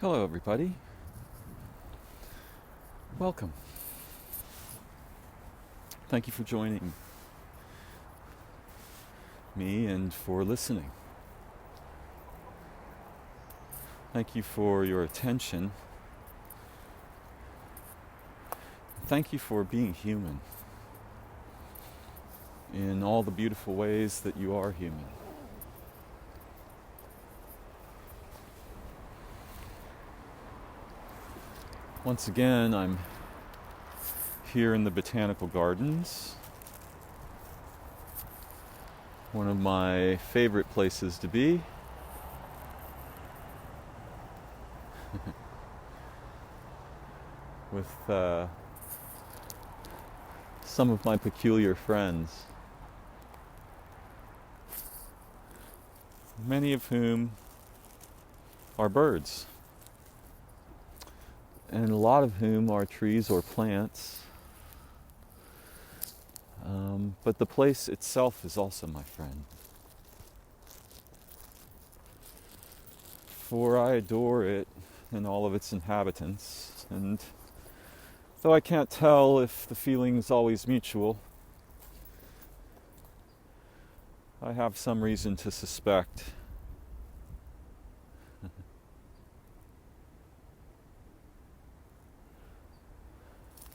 Hello, everybody. Welcome. Thank you for joining me and for listening. Thank you for your attention. Thank you for being human in all the beautiful ways that you are human. Once again, I'm here in the Botanical Gardens, one of my favorite places to be. With some of my peculiar friends, many of whom are birds, and a lot of whom are trees or plants. But the place itself is also my friend. For I adore it and all of its inhabitants, and though I can't tell if the feeling's always mutual, I have some reason to suspect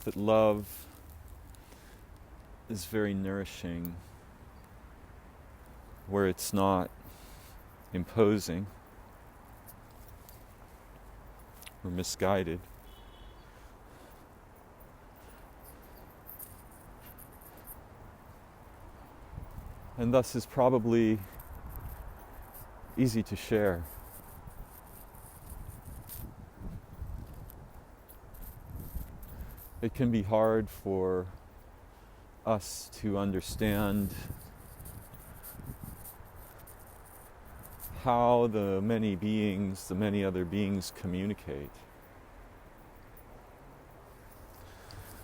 that love is very nourishing where it's not imposing or misguided. And thus is probably easy to share. It can be hard for us to understand how the many beings, the many other beings communicate.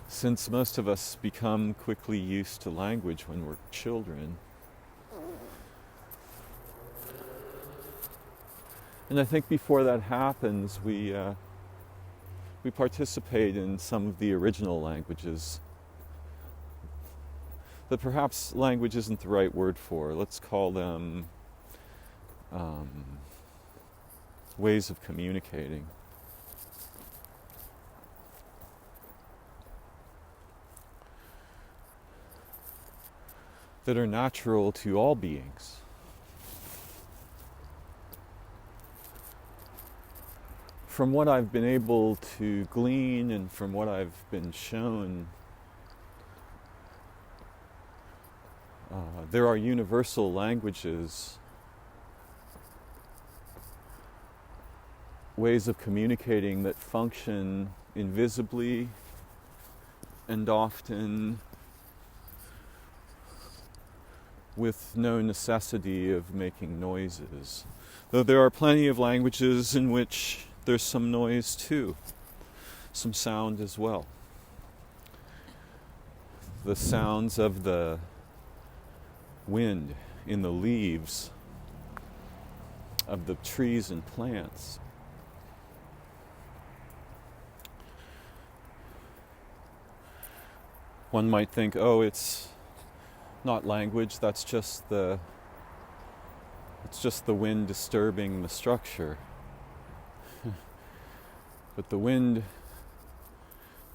Since most of us become quickly used to language when we're children. And I think before that happens, we participate in some of the original languages that perhaps language isn't the right word for. Let's call them ways of communicating. That are natural to all beings. From what I've been able to glean and from what I've been shown, there are universal languages, ways of communicating that function invisibly and often with no necessity of making noises. Though there are plenty of languages in which there's some noise too, some sound as well. The sounds of the wind in the leaves of the trees and plants. One might think, oh, it's not language, it's just the wind disturbing the structure. But the wind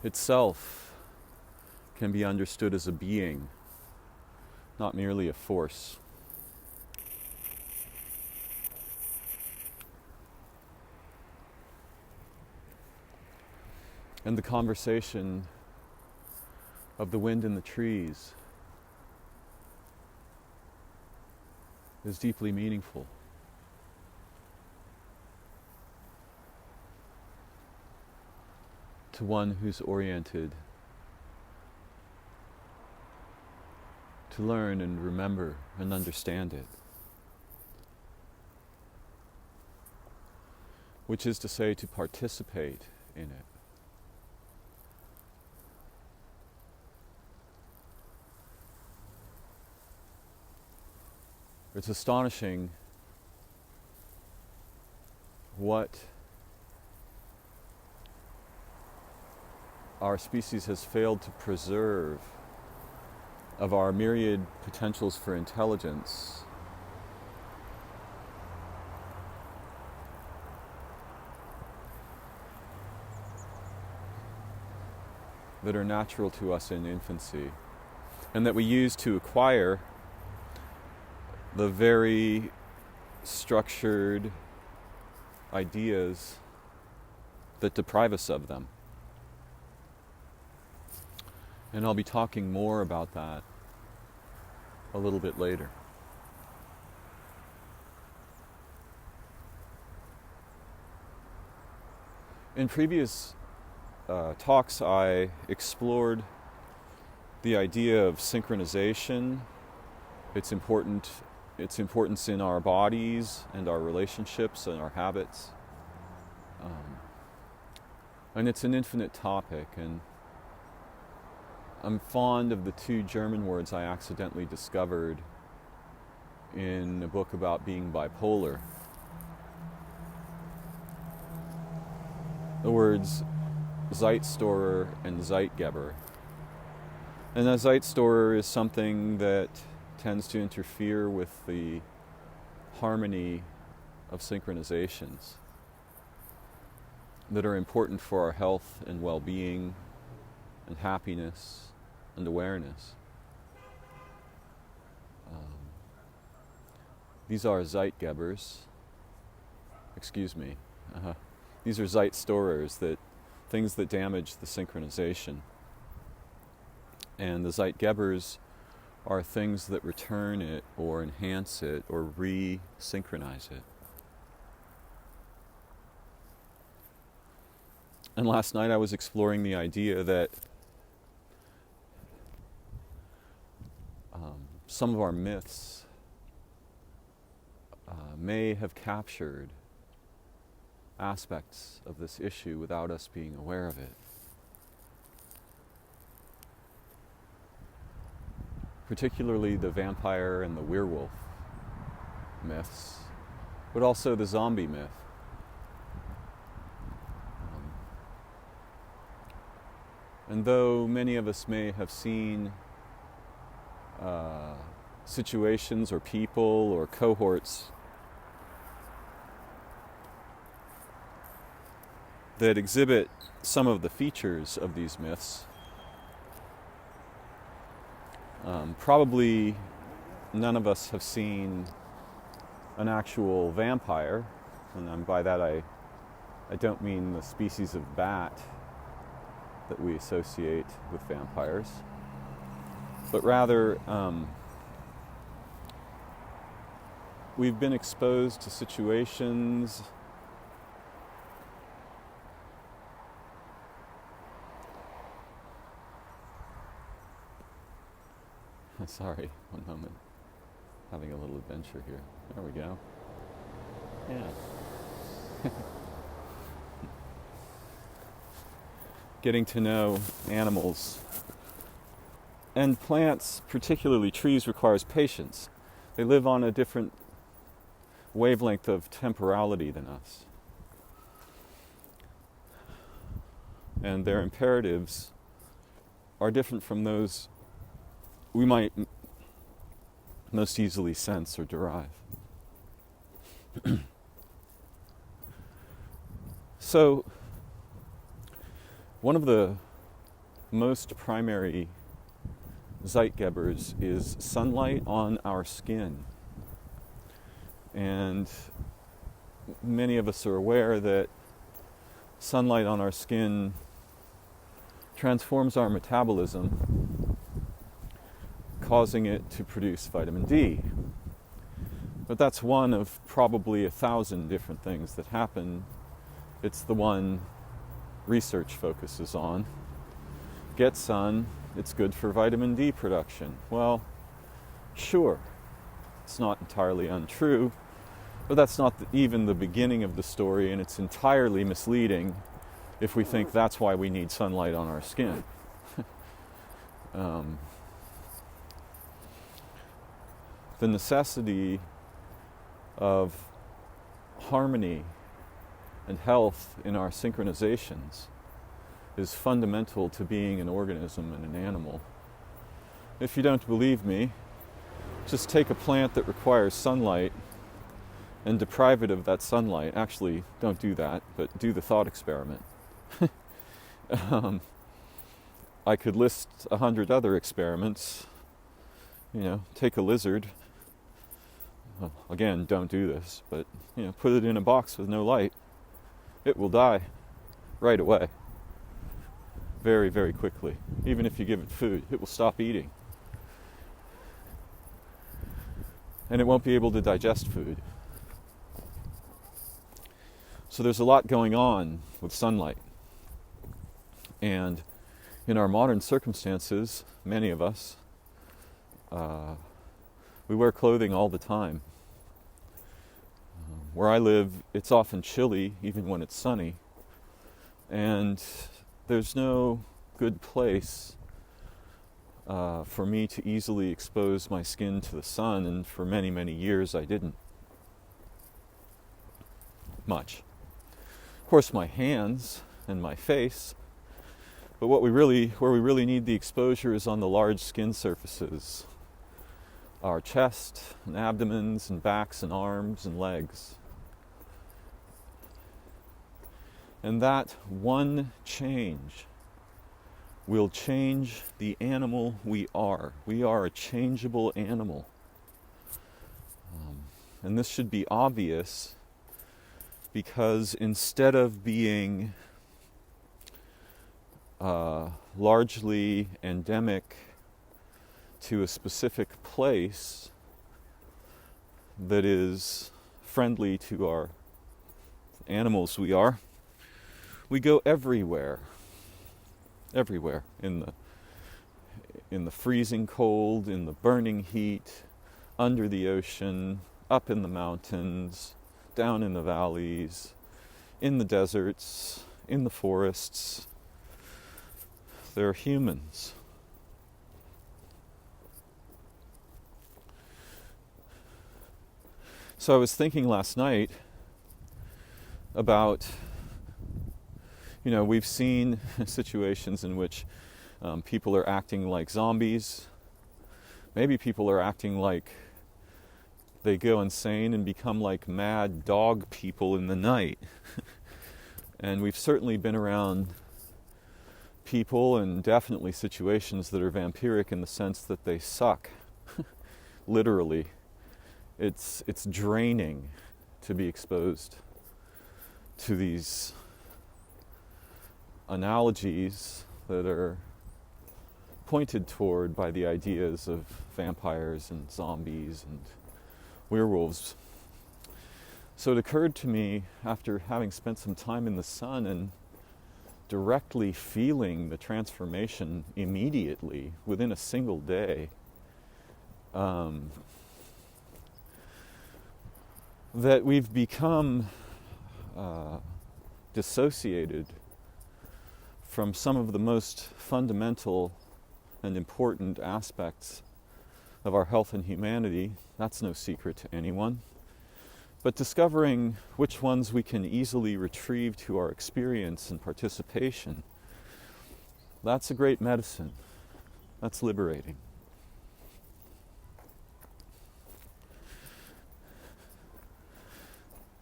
itself can be understood as a being, not merely a force. And the conversation of the wind in the trees is deeply meaningful. To one who's oriented to learn and remember and understand it. Which is to say, to participate in it. It's astonishing what our species has failed to preserve of our myriad potentials for intelligence that are natural to us in infancy, and that we use to acquire the very structured ideas that deprive us of them. And I'll be talking more about that a little bit later. In previous talks, I explored the idea of synchronization, its importance in our bodies and our relationships and our habits. And it's an infinite topic, and I'm fond of the two German words I accidentally discovered in a book about being bipolar. The words Zeitstorer and Zeitgeber. And a Zeitstorer is something that tends to interfere with the harmony of synchronizations that are important for our health and well-being and happiness and awareness. These are Zeitgebers. These are Zeitstorers, things that damage the synchronization. And the Zeitgebers are things that return it or enhance it or re-synchronize it. And last night I was exploring the idea that some of our myths may have captured aspects of this issue without us being aware of it. Particularly the vampire and the werewolf myths, but also the zombie myth. And though many of us may have seen situations or people or cohorts that exhibit some of the features of these myths, probably none of us have seen an actual vampire, and by that I don't mean the species of bat that we associate with vampires, but rather we've been exposed to situations sorry, one moment. Having a little adventure here. There we go. Yeah. Getting to know animals and plants, particularly trees, requires patience. They live on a different wavelength of temporality than us. And their imperatives are different from those we might most easily sense or derive. So, one of the most primary Zeitgebers is sunlight on our skin. And many of us are aware that sunlight on our skin transforms our metabolism, causing it to produce vitamin D. But that's one of probably 1,000 different things that happen. It's the one research focuses on. Get sun, it's good for vitamin D production. Well, sure, it's not entirely untrue, but that's not even the beginning of the story, and it's entirely misleading if we think that's why we need sunlight on our skin. The necessity of harmony and health in our synchronizations is fundamental to being an organism and an animal. If you don't believe me, just take a plant that requires sunlight and deprive it of that sunlight. Actually, don't do that, but do the thought experiment. I could list 100 other experiments. Take a lizard. Well, again, don't do this, but put it in a box with no light. It will die right away. Very, very quickly. Even if you give it food, it will stop eating. And it won't be able to digest food. So there's a lot going on with sunlight. And in our modern circumstances, many of us, we wear clothing all the time. Where I live, it's often chilly, even when it's sunny. And there's no good place for me to easily expose my skin to the sun, and for many, many years I didn't. Much. Of course, my hands and my face, but where we really need the exposure is on the large skin surfaces. Our chest and abdomens and backs and arms and legs. And that one change will change the animal we are. We are a changeable animal. And this should be obvious, because instead of being largely endemic to a specific place that is friendly to our animals we go everywhere in the freezing cold, in the burning heat, under the ocean, up in the mountains, down in the valleys, in the deserts, in the forests. They're humans. So I was thinking last night about, we've seen situations in which people are acting like zombies. Maybe people are acting like they go insane and become like mad dog people in the night. And we've certainly been around people and definitely situations that are vampiric in the sense that they suck. Literally. It's draining to be exposed to these analogies that are pointed toward by the ideas of vampires and zombies and werewolves. So it occurred to me, after having spent some time in the sun and directly feeling the transformation immediately within a single day, that we've become dissociated from some of the most fundamental and important aspects of our health and humanity. That's no secret to anyone. But discovering which ones we can easily retrieve to our experience and participation, that's a great medicine. That's liberating.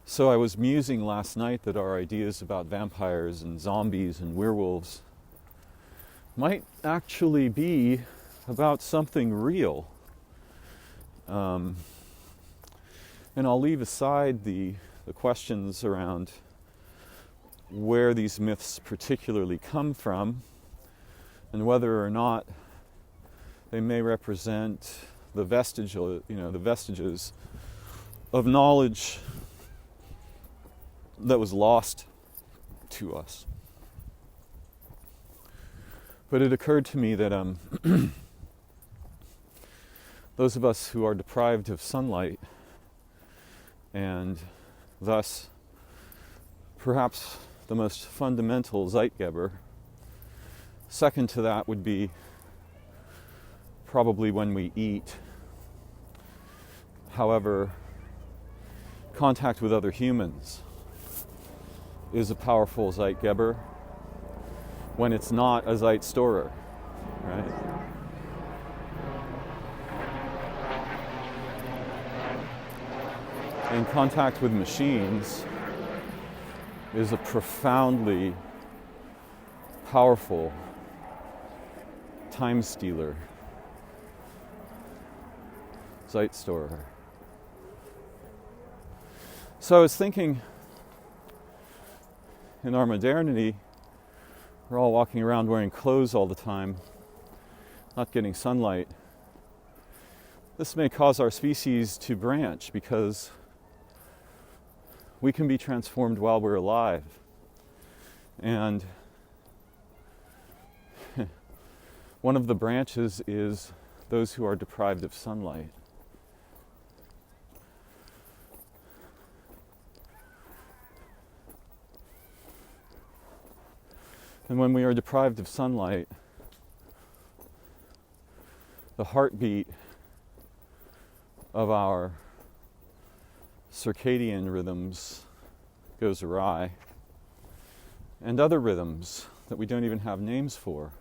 So I was musing last night that our ideas about vampires and zombies and werewolves might actually be about something real. And I'll leave aside the questions around where these myths particularly come from and whether or not they may represent the vestiges of knowledge that was lost to us. But it occurred to me that those of us who are deprived of sunlight, and thus perhaps the most fundamental Zeitgeber, second to that would be probably when we eat. However, contact with other humans is a powerful Zeitgeber, when it's not a Zeit storer, right? In contact with machines is a profoundly powerful time stealer, Zeit storer. So I was thinking, in our modernity, we're all walking around wearing clothes all the time, not getting sunlight. This may cause our species to branch because we can be transformed while we're alive. And one of the branches is those who are deprived of sunlight. And when we are deprived of sunlight, the heartbeat of our circadian rhythms goes awry, and other rhythms that we don't even have names for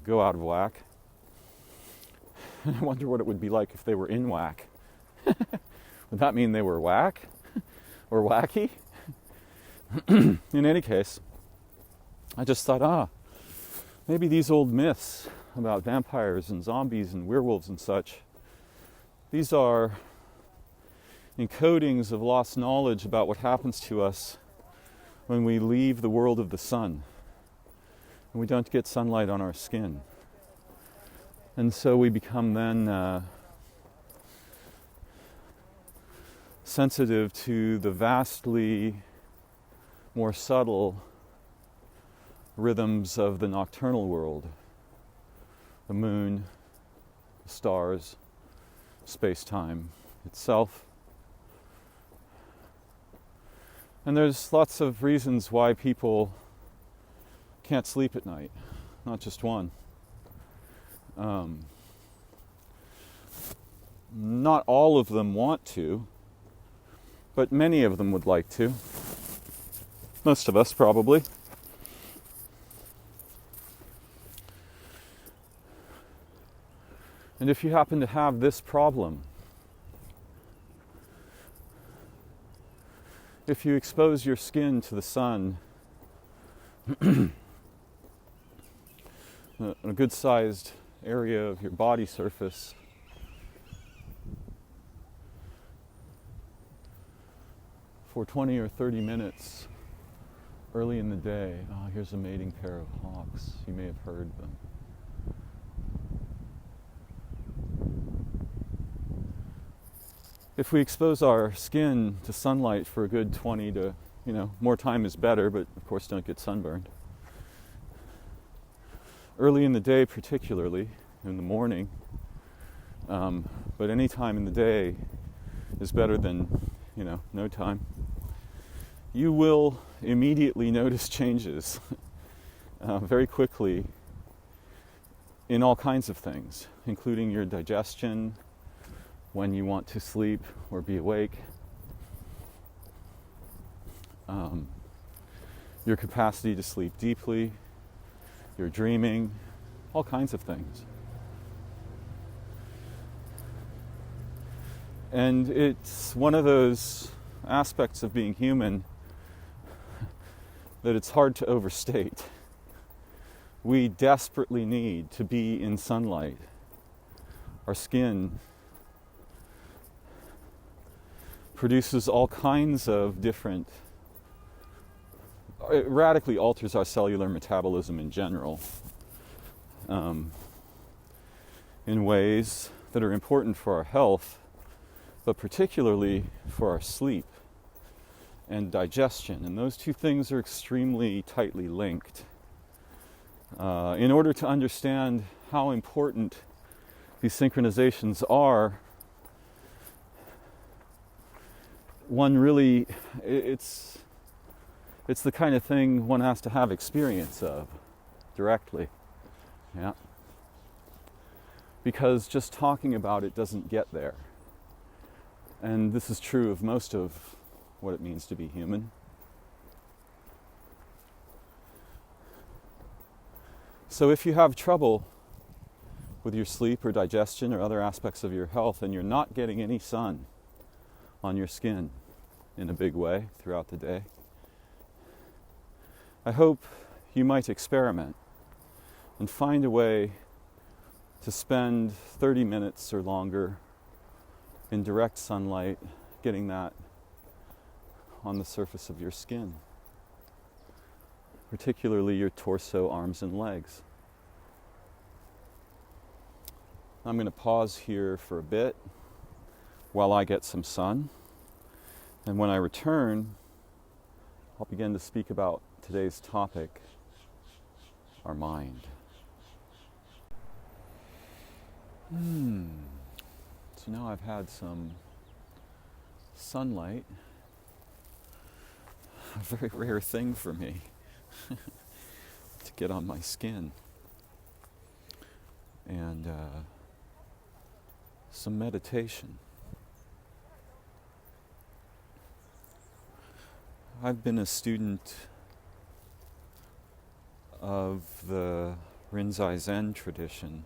go out of whack. I wonder what it would be like if they were in whack. Would that mean they were whack or wacky? In any case, I just thought, maybe these old myths about vampires and zombies and werewolves and such, these are encodings of lost knowledge about what happens to us when we leave the world of the sun and we don't get sunlight on our skin. And so we become then sensitive to the vastly more subtle rhythms of the nocturnal world, the moon, the stars, space-time itself. And there's lots of reasons why people can't sleep at night, not just one. Not all of them want to, but many of them would like to. Most of us, probably. And if you happen to have this problem, if you expose your skin to the sun, a good-sized area of your body surface, for 20 or 30 minutes early in the day. Here's a mating pair of hawks. You may have heard them. If we expose our skin to sunlight for a good 20 to, more time is better, but of course don't get sunburned. Early in the day particularly, in the morning, but any time in the day is better than, no time. You will immediately notice changes very quickly in all kinds of things, including your digestion, when you want to sleep or be awake, your capacity to sleep deeply, your dreaming, all kinds of things. And it's one of those aspects of being human that it's hard to overstate. We desperately need to be in sunlight. Our skin produces all kinds of different, it radically alters our cellular metabolism in general, in ways that are important for our health, but particularly for our sleep and digestion. And those two things are extremely tightly linked. In order to understand how important these synchronizations are, one really, it's the kind of thing one has to have experience of directly. Yeah. Because just talking about it doesn't get there. And this is true of most of what it means to be human. So if you have trouble with your sleep or digestion or other aspects of your health and you're not getting any sun on your skin in a big way throughout the day, I hope you might experiment and find a way to spend 30 minutes or longer in direct sunlight, getting that on the surface of your skin, particularly your torso, arms, and legs. I'm going to pause here for a bit while I get some sun, and when I return, I'll begin to speak about today's topic, our mind. So now I've had some sunlight, a very rare thing for me to get on my skin, and some meditation. I've been a student of the Rinzai Zen tradition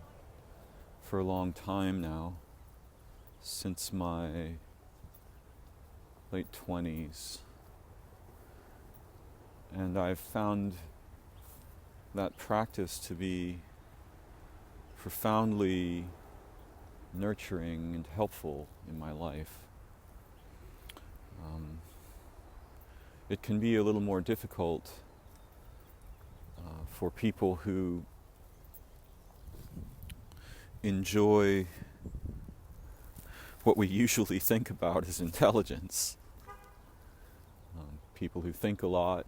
for a long time now, since my late 20s. And I've found that practice to be profoundly nurturing and helpful in my life. It can be a little more difficult for people who enjoy what we usually think about as intelligence. People who think a lot,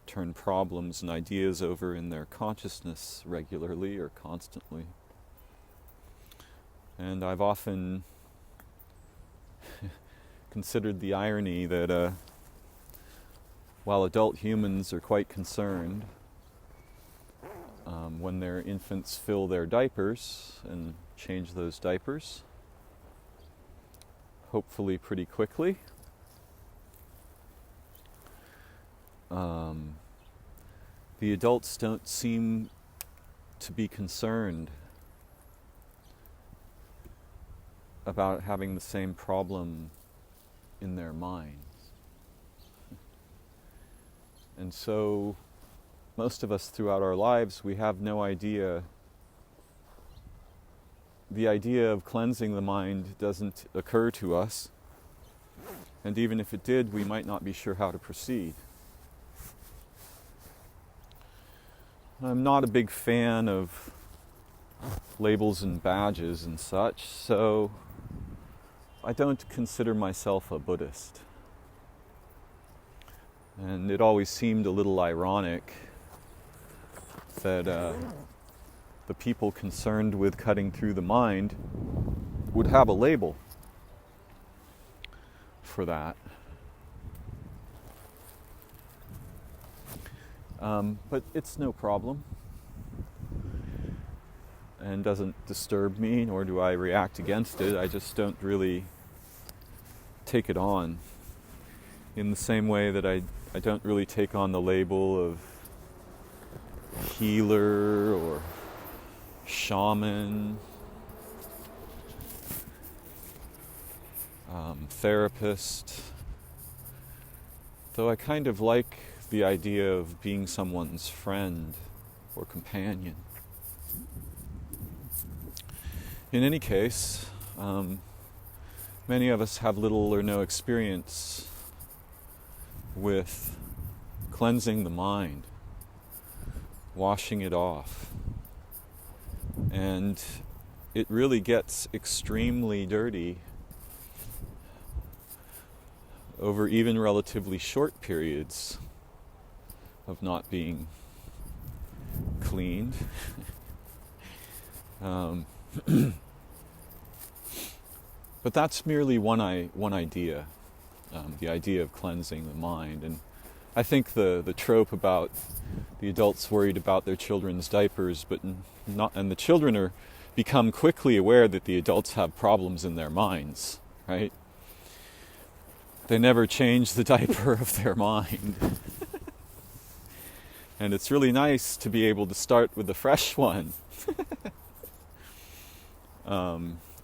turn problems and ideas over in their consciousness regularly or constantly. And I've often considered the irony that while adult humans are quite concerned when their infants fill their diapers and change those diapers, hopefully pretty quickly, the adults don't seem to be concerned about having the same problem in their minds. And so most of us throughout our lives, we have no idea. The idea of cleansing the mind doesn't occur to us. And even if it did, we might not be sure how to proceed. I'm not a big fan of labels and badges and such, so I don't consider myself a Buddhist. And it always seemed a little ironic that the people concerned with cutting through the mind would have a label for that. But it's no problem and doesn't disturb me, nor do I react against it. I just don't really take it on in the same way that I don't really take on the label of healer or shaman, therapist, though I kind of like the idea of being someone's friend or companion. In any case, many of us have little or no experience with cleansing the mind, washing it off. And it really gets extremely dirty over even relatively short periods of not being cleaned. But that's merely one idea, the idea of cleansing the mind. And I think the trope about the adults worried about their children's diapers, but and the children become quickly aware that the adults have problems in their minds, right? They never change the diaper of their mind. And it's really nice to be able to start with a fresh one.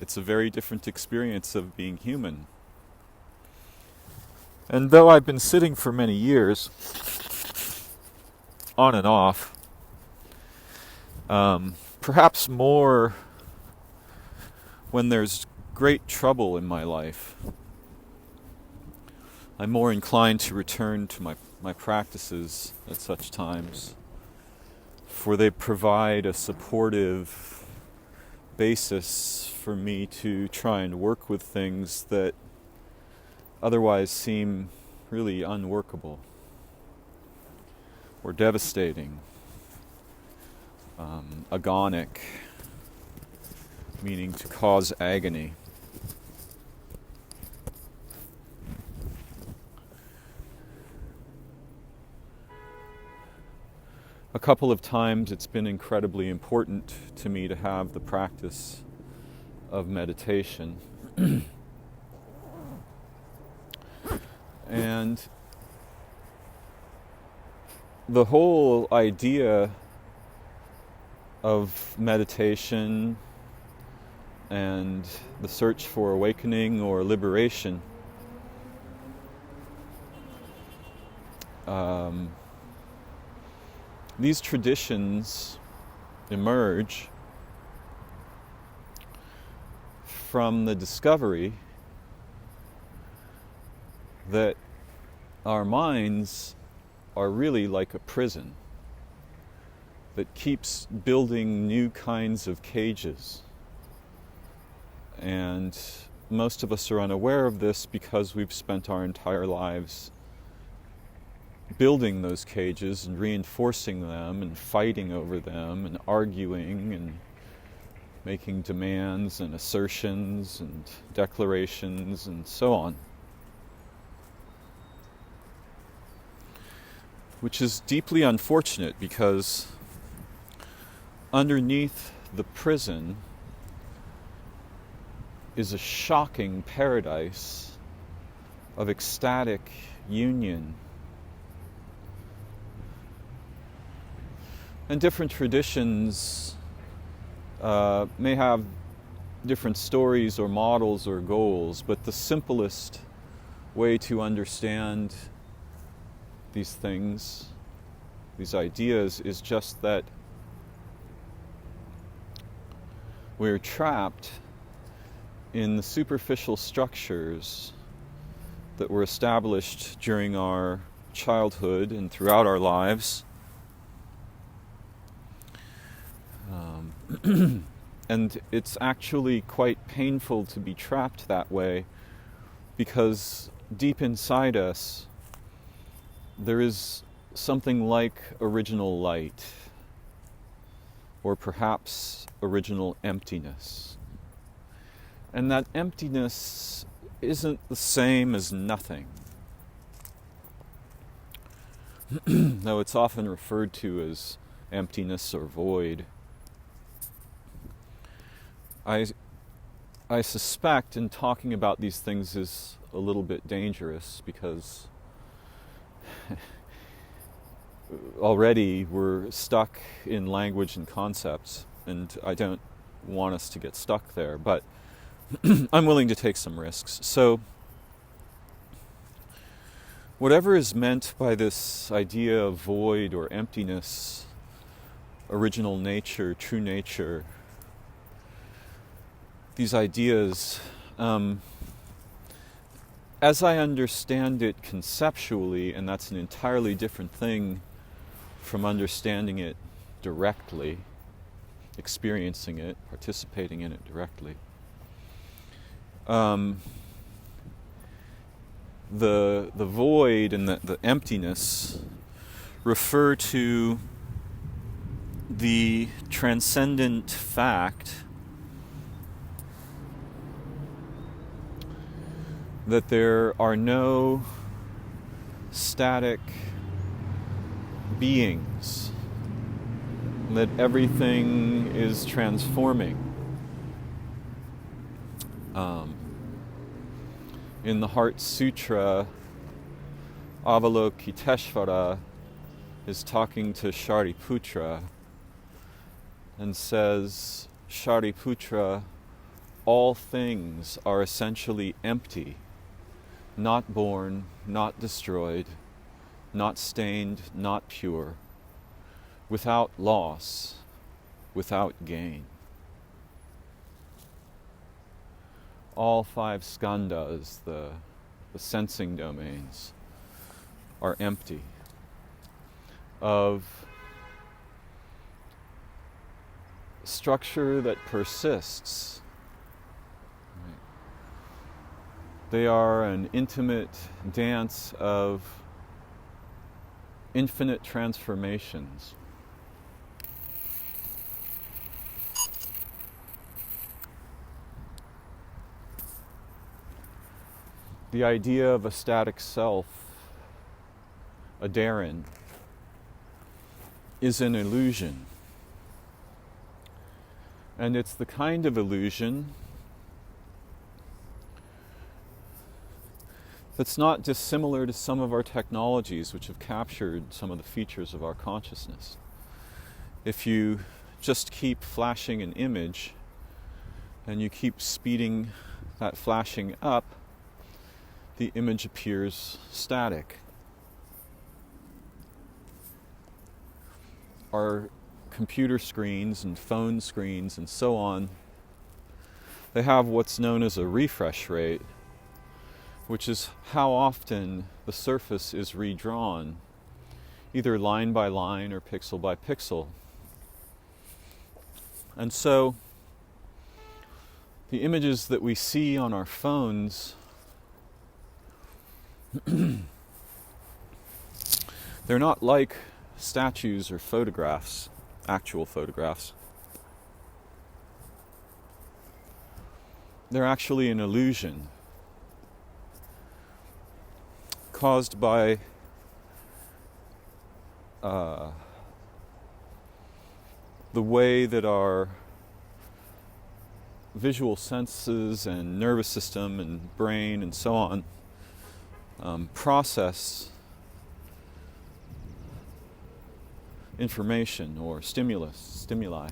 It's a very different experience of being human. And though I've been sitting for many years, on and off, perhaps more when there's great trouble in my life, I'm more inclined to return to my practices at such times, for they provide a supportive basis for me to try and work with things that otherwise seem really unworkable or devastating, agonic, meaning to cause agony. A couple of times it's been incredibly important to me to have the practice of meditation. And the whole idea of meditation and the search for awakening or liberation these traditions emerge from the discovery that our minds are really like a prison that keeps building new kinds of cages. And most of us are unaware of this because we've spent our entire lives building those cages and reinforcing them and fighting over them and arguing and making demands and assertions and declarations and so on. Which is deeply unfortunate because underneath the prison is a shocking paradise of ecstatic union. And different traditions may have different stories or models or goals, but the simplest way to understand these things, these ideas, is just that we're trapped in the superficial structures that were established during our childhood and throughout our lives. And it's actually quite painful to be trapped that way because deep inside us there is something like original light, or perhaps original emptiness. And that emptiness isn't the same as nothing. Though it's often referred to as emptiness or void. I suspect in talking about these things is a little bit dangerous because already we're stuck in language and concepts, and I don't want us to get stuck there, but I'm willing to take some risks. So whatever is meant by this idea of void or emptiness, original nature, true nature, these ideas, as I understand it conceptually, and that's an entirely different thing from understanding it directly, experiencing it, participating in it directly. The void and the emptiness refer to the transcendent fact that there are no static beings, that everything is transforming. In the Heart Sutra, Avalokiteshvara is talking to Shariputra and says, Shariputra, all things are essentially empty, not born, not destroyed, not stained, not pure, without loss, without gain. All 5 skandhas, the sensing domains, are empty of structure that persists. Right. They are an intimate dance of infinite transformations. The idea of a static self, a Darren, is an illusion. And it's the kind of illusion that's not dissimilar to some of our technologies which have captured some of the features of our consciousness. If you just keep flashing an image and you keep speeding that flashing up, the image appears static. Our computer screens and phone screens and so on, they have what's known as a refresh rate, which is how often the surface is redrawn, either line by line or pixel by pixel. And so the images that we see on our phones, they're not like statues or photographs, actual photographs. They're actually an illusion caused by the way that our visual senses and nervous system and brain and so on process information or stimuli.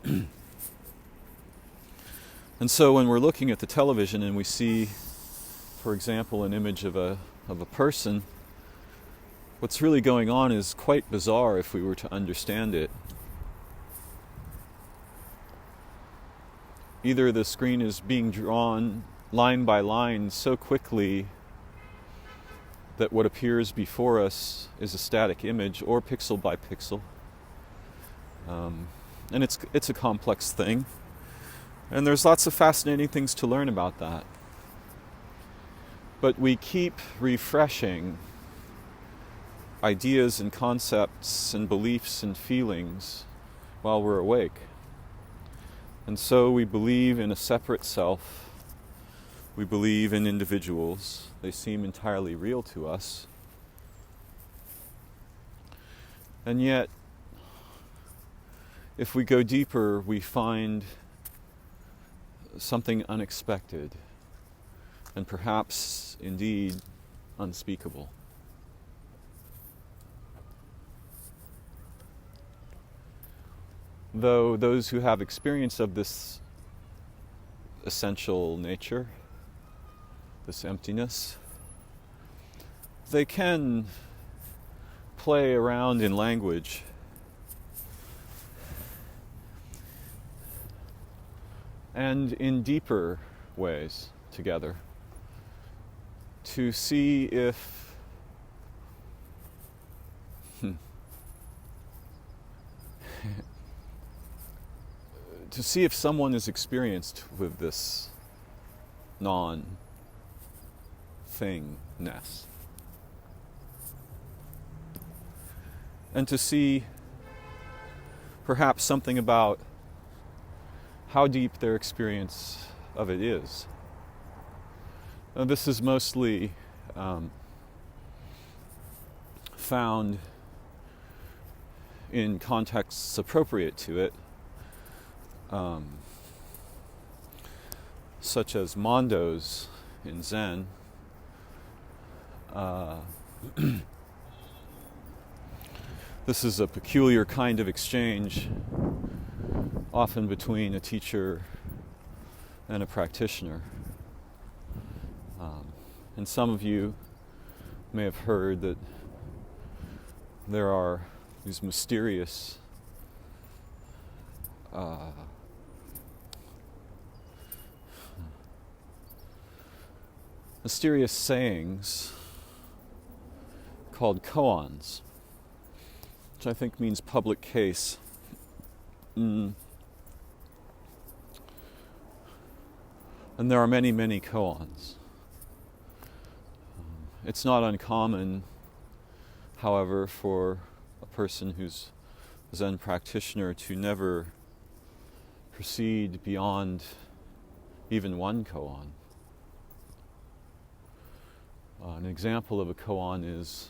And so when we're looking at the television and we see, for example, an image of a person, what's really going on is quite bizarre if we were to understand it. Either the screen is being drawn line by line so quickly that what appears before us is a static image, or pixel by pixel. And it's a complex thing. And there's lots of fascinating things to learn about that. But we keep refreshing ideas and concepts and beliefs and feelings while we're awake. And so we believe in a separate self. We believe in individuals. They seem entirely real to us. And yet, if we go deeper, we find something unexpected and perhaps indeed unspeakable. Though those who have experience of this essential nature, this emptiness, they can play around in language and in deeper ways together to see if someone is experienced with this non-thingness. And to see perhaps something about how deep their experience of it is. Now, this is mostly found in contexts appropriate to it, such as mondos in Zen, This is a peculiar kind of exchange, often between a teacher and a practitioner. And some of you may have heard that there are these mysterious sayings called koans, which I think means public case. And there are many, many koans. It's not uncommon, however, for a person who's a Zen practitioner to never proceed beyond even one koan. An example of a koan is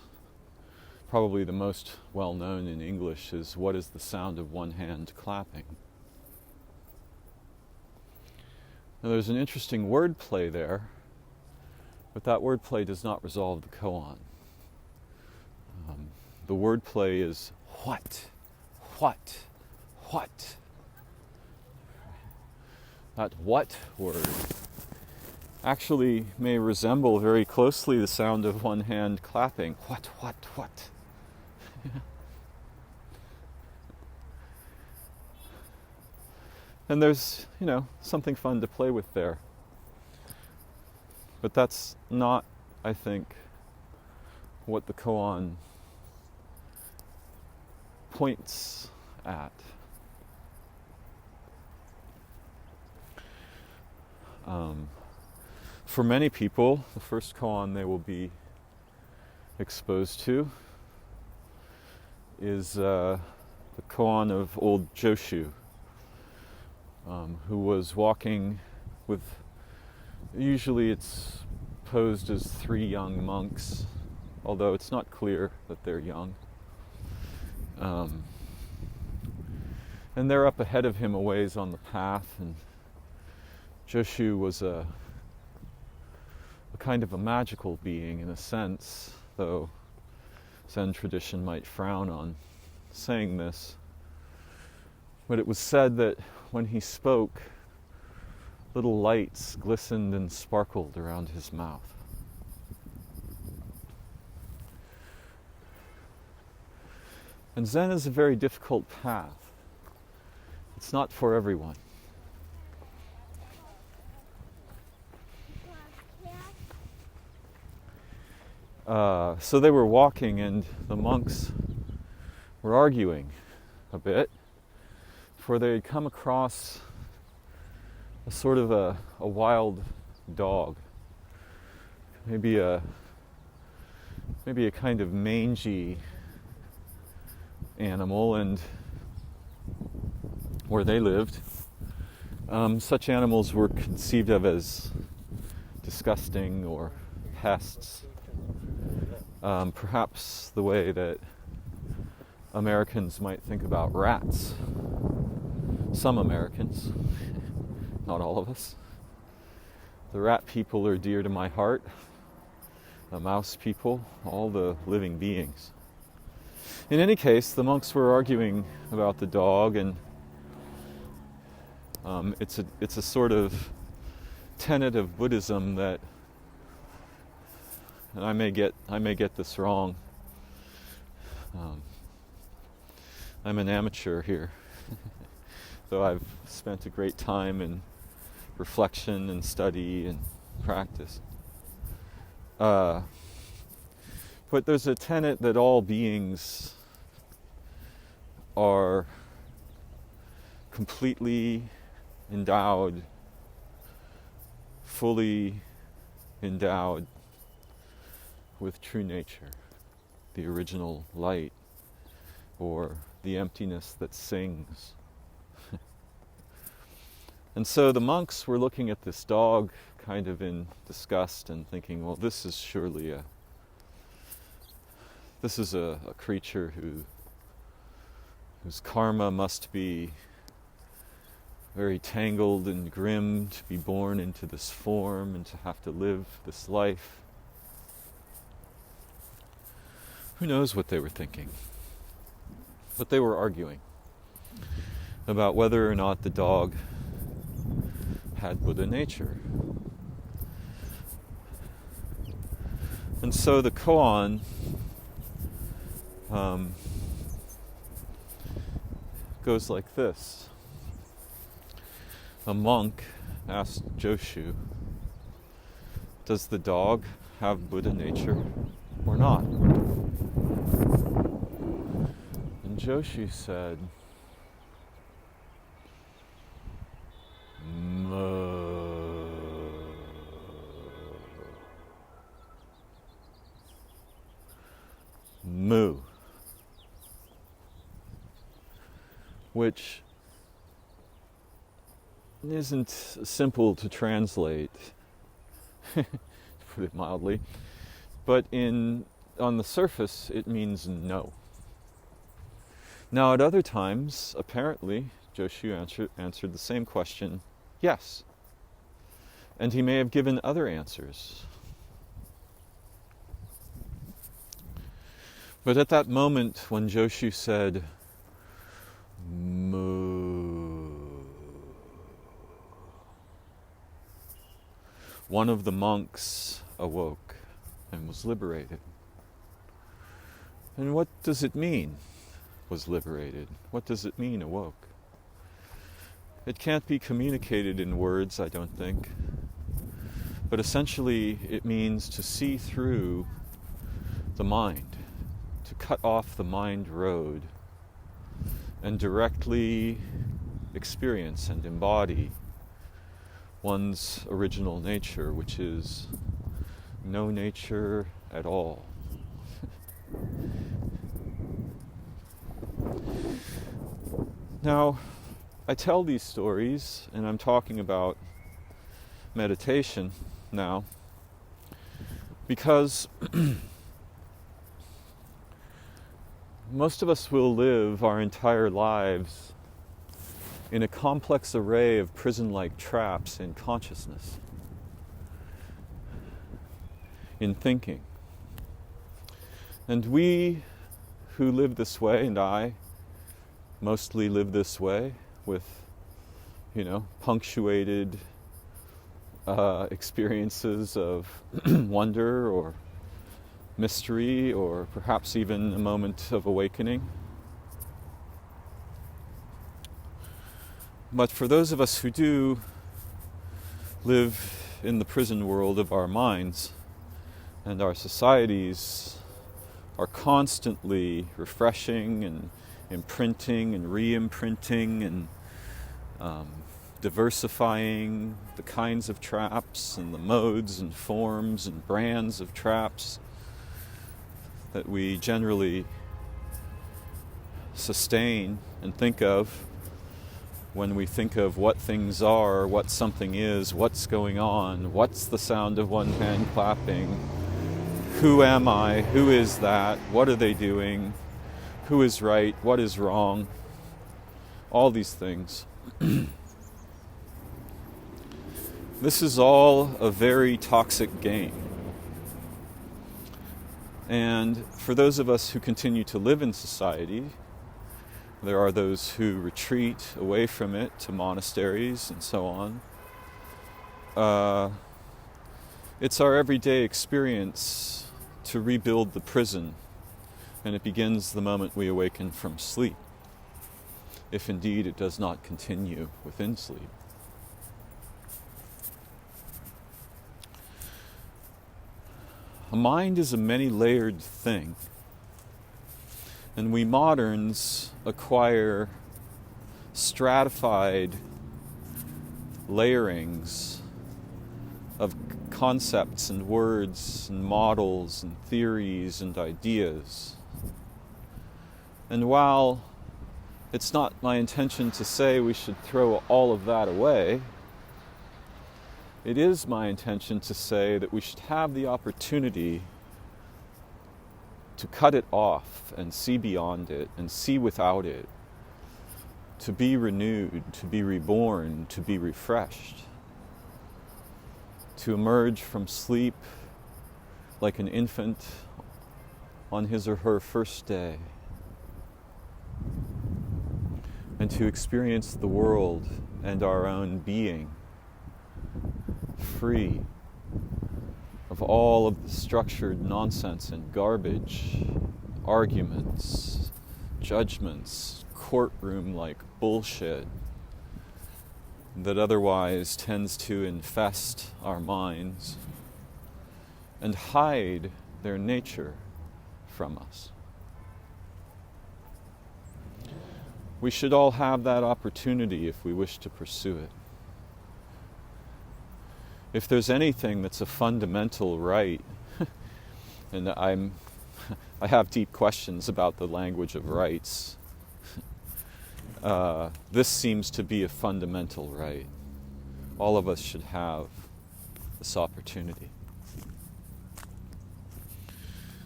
probably the most well-known in English is, "What is the sound of one hand clapping?" Now there's an interesting wordplay there, but that wordplay does not resolve the koan. The wordplay is what. That what word actually may resemble very closely the sound of one hand clapping. What. And there's, something fun to play with there. But that's not, I think, what the koan points at. For many people, the first koan they will be exposed to is the Koan of Old Joshu, who was walking with, usually it's posed as 3 young monks, although it's not clear that they're young. And they're up ahead of him a ways on the path, and Joshu was a kind of a magical being in a sense, though Zen tradition might frown on saying this. But it was said that when he spoke, little lights glistened and sparkled around his mouth. And Zen is a very difficult path. It's not for everyone. So they were walking, and the monks were arguing a bit, for they had come across a sort of a wild dog, maybe a kind of mangy animal, and where they lived, such animals were conceived of as disgusting or pests. Perhaps the way that Americans might think about rats. Some Americans, not all of us. The rat people are dear to my heart. The mouse people, all the living beings. In any case, the monks were arguing about the dog, and it's a sort of tenet of Buddhism that, and I may get this wrong. I'm an amateur here, though I've spent a great time in reflection and study and practice. But there's a tenet that all beings are completely endowed, fully endowed with true nature, the original light, or the emptiness that sings. And so the monks were looking at this dog kind of in disgust and thinking, well, this is surely a creature whose karma must be very tangled and grim, to be born into this form and to have to live this life. Who knows what they were thinking? But they were arguing about whether or not the dog had Buddha nature. And so the koan goes like this. A monk asked Joshu, does the dog have Buddha nature or not? And Joshu said, Moo. Which isn't simple to translate, to put it mildly, but on the surface it means no. Now at other times, apparently, Joshu answered the same question, yes. And he may have given other answers. But at that moment when Joshu said, moo, one of the monks awoke and was liberated. And what does it mean, was liberated? What does it mean, awoke? It can't be communicated in words, I don't think. But essentially, it means to see through the mind, to cut off the mind road, and directly experience and embody one's original nature, which is no nature at all. Now, I tell these stories, and I'm talking about meditation now, because most of us will live our entire lives in a complex array of prison-like traps in consciousness, in thinking. And we who live this way, and I mostly live this way, with, punctuated experiences of wonder or mystery, or perhaps even a moment of awakening. But for those of us who do live in the prison world of our minds, and our societies are constantly refreshing and imprinting and re-imprinting and diversifying the kinds of traps and the modes and forms and brands of traps that we generally sustain and think of when we think of what things are, what something is, what's going on, what's the sound of one hand clapping, who am I, who is that, what are they doing, who is right, what is wrong, all these things. This is all a very toxic game. And for those of us who continue to live in society, there are those who retreat away from it to monasteries and so on. It's our everyday experience to rebuild the prison, and it begins the moment we awaken from sleep, if indeed it does not continue within sleep. A mind is a many-layered thing, and we moderns acquire stratified layerings of concepts and words and models and theories and ideas. And while it's not my intention to say we should throw all of that away, it is my intention to say that we should have the opportunity to cut it off and see beyond it and see without it, to be renewed, to be reborn, to be refreshed, to emerge from sleep like an infant on his or her first day. and to experience the world and our own being free of all of the structured nonsense and garbage, arguments, judgments, courtroom-like bullshit that otherwise tends to infest our minds and hide their nature from us. We should all have that opportunity if we wish to pursue it. If there's anything that's a fundamental right, and I have deep questions about the language of rights, this seems to be a fundamental right. All of us should have this opportunity.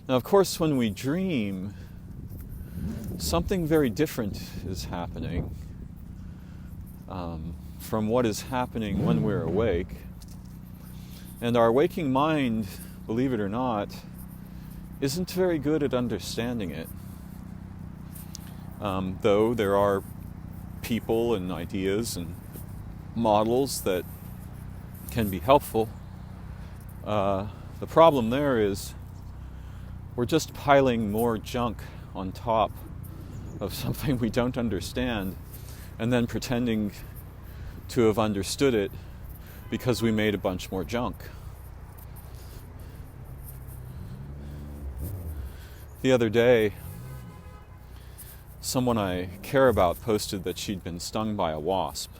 Now, of course, when we dream, something very different is happening from what is happening when we're awake. And our waking mind, believe it or not, isn't very good at understanding it. Though there are people and ideas and models that can be helpful, the problem there is we're just piling more junk on top of something we don't understand and then pretending to have understood it because we made a bunch more junk. The other day, someone I care about posted that she'd been stung by a wasp.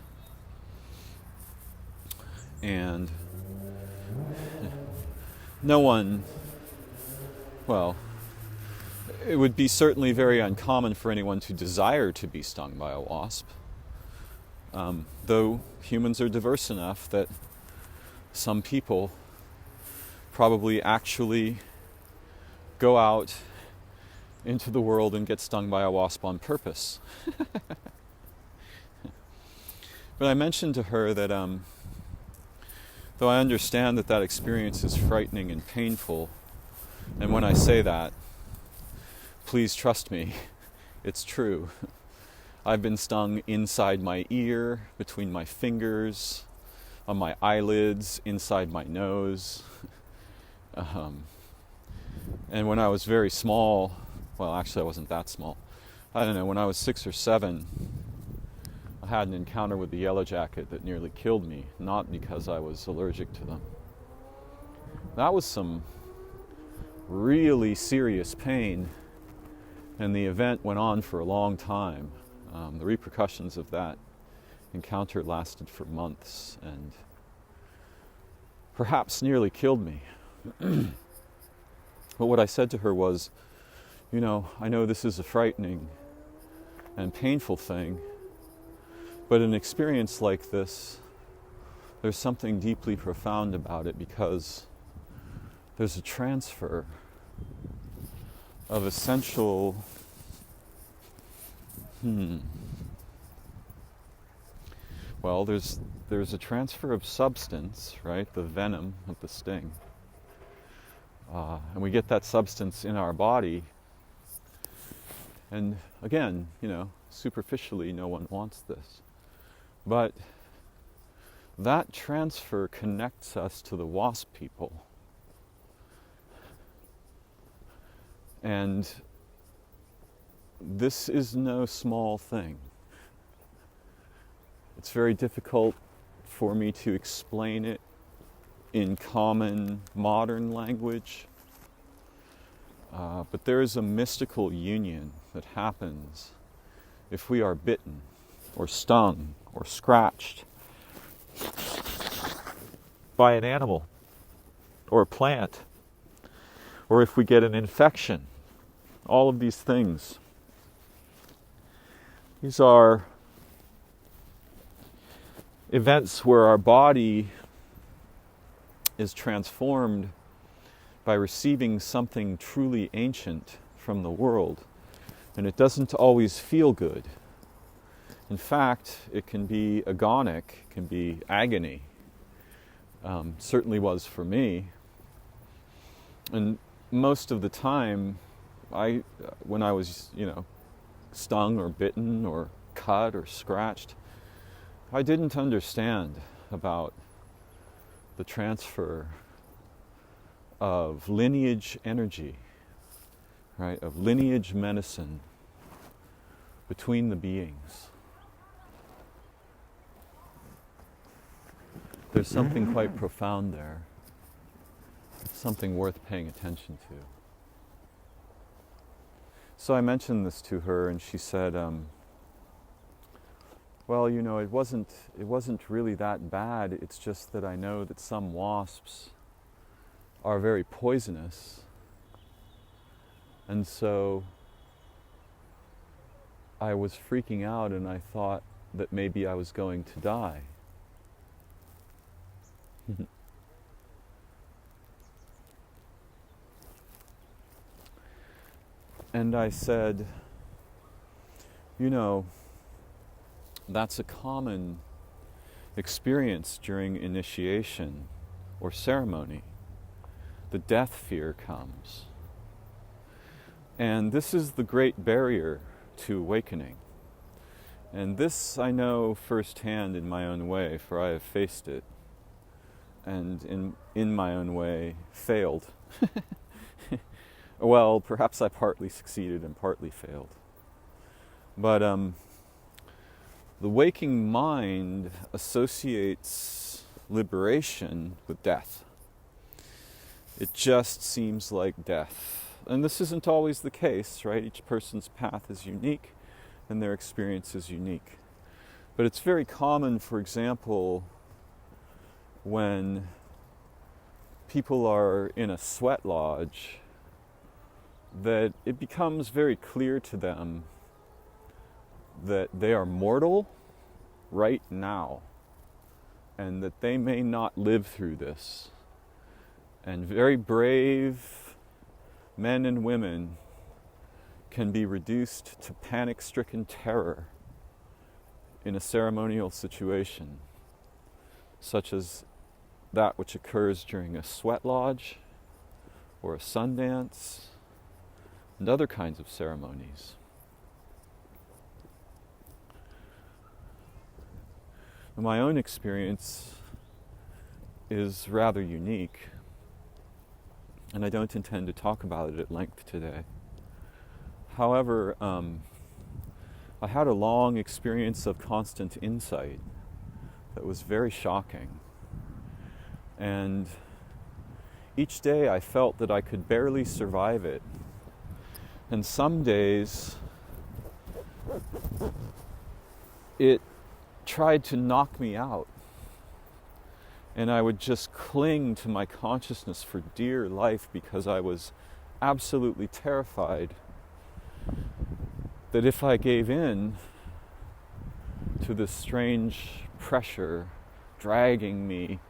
And no one, well, it would be certainly very uncommon for anyone to desire to be stung by a wasp. Though humans are diverse enough that some people probably actually go out into the world and get stung by a wasp on purpose. But I mentioned to her that though I understand that experience is frightening and painful, and when I say that, please trust me, it's true. I've been stung inside my ear, between my fingers, on my eyelids, inside my nose. And when I was very small, well, actually I wasn't that small. I don't know, when I was 6 or 7, I had an encounter with the yellow jacket that nearly killed me, not because I was allergic to them. That was some really serious pain, and the event went on for a long time. The repercussions of that encounter lasted for months and perhaps nearly killed me. But what I said to her was, you know, I know this is a frightening and painful thing, but an experience like this, there's something deeply profound about it because there's a transfer of essential well, there's a transfer of substance, right? The venom of the sting. And we get that substance in our body. And again, you know, superficially, no one wants this. But that transfer connects us to the wasp people. And this is no small thing. It's very difficult for me to explain it in common modern language. But there is a mystical union that happens if we are bitten or stung or scratched by an animal or a plant, or if we get an infection. All of these things. These are events where our body is transformed by receiving something truly ancient from the world. And it doesn't always feel good. In fact, it can be agonic, it can be agony. Certainly was for me. And most of the time, when I was, stung or bitten or cut or scratched. I didn't understand about the transfer of lineage energy, right, of lineage medicine between the beings. There's something quite profound there, something worth paying attention to. So I mentioned this to her, and she said, well, you know, it wasn't really that bad. It's just that I know that some wasps are very poisonous, and so I was freaking out, and I thought that maybe I was going to die. And I said, you know, that's a common experience during initiation or ceremony. The death fear comes. And this is the great barrier to awakening. And this I know firsthand in my own way, for I have faced it, and in my own way failed. Well, perhaps I partly succeeded and partly failed. But the waking mind associates liberation with death. It just seems like death. And this isn't always the case, right? Each person's path is unique and their experience is unique. But it's very common, for example, when people are in a sweat lodge, that it becomes very clear to them that they are mortal right now, and that they may not live through this. And very brave men and women can be reduced to panic-stricken terror in a ceremonial situation, such as that which occurs during a sweat lodge or a sun dance and other kinds of ceremonies. My own experience is rather unique, and I don't intend to talk about it at length today. However, I had a long experience of constant insight that was very shocking. And each day I felt that I could barely survive it. And some days it tried to knock me out. And I would just cling to my consciousness for dear life because I was absolutely terrified that if I gave in to this strange pressure dragging me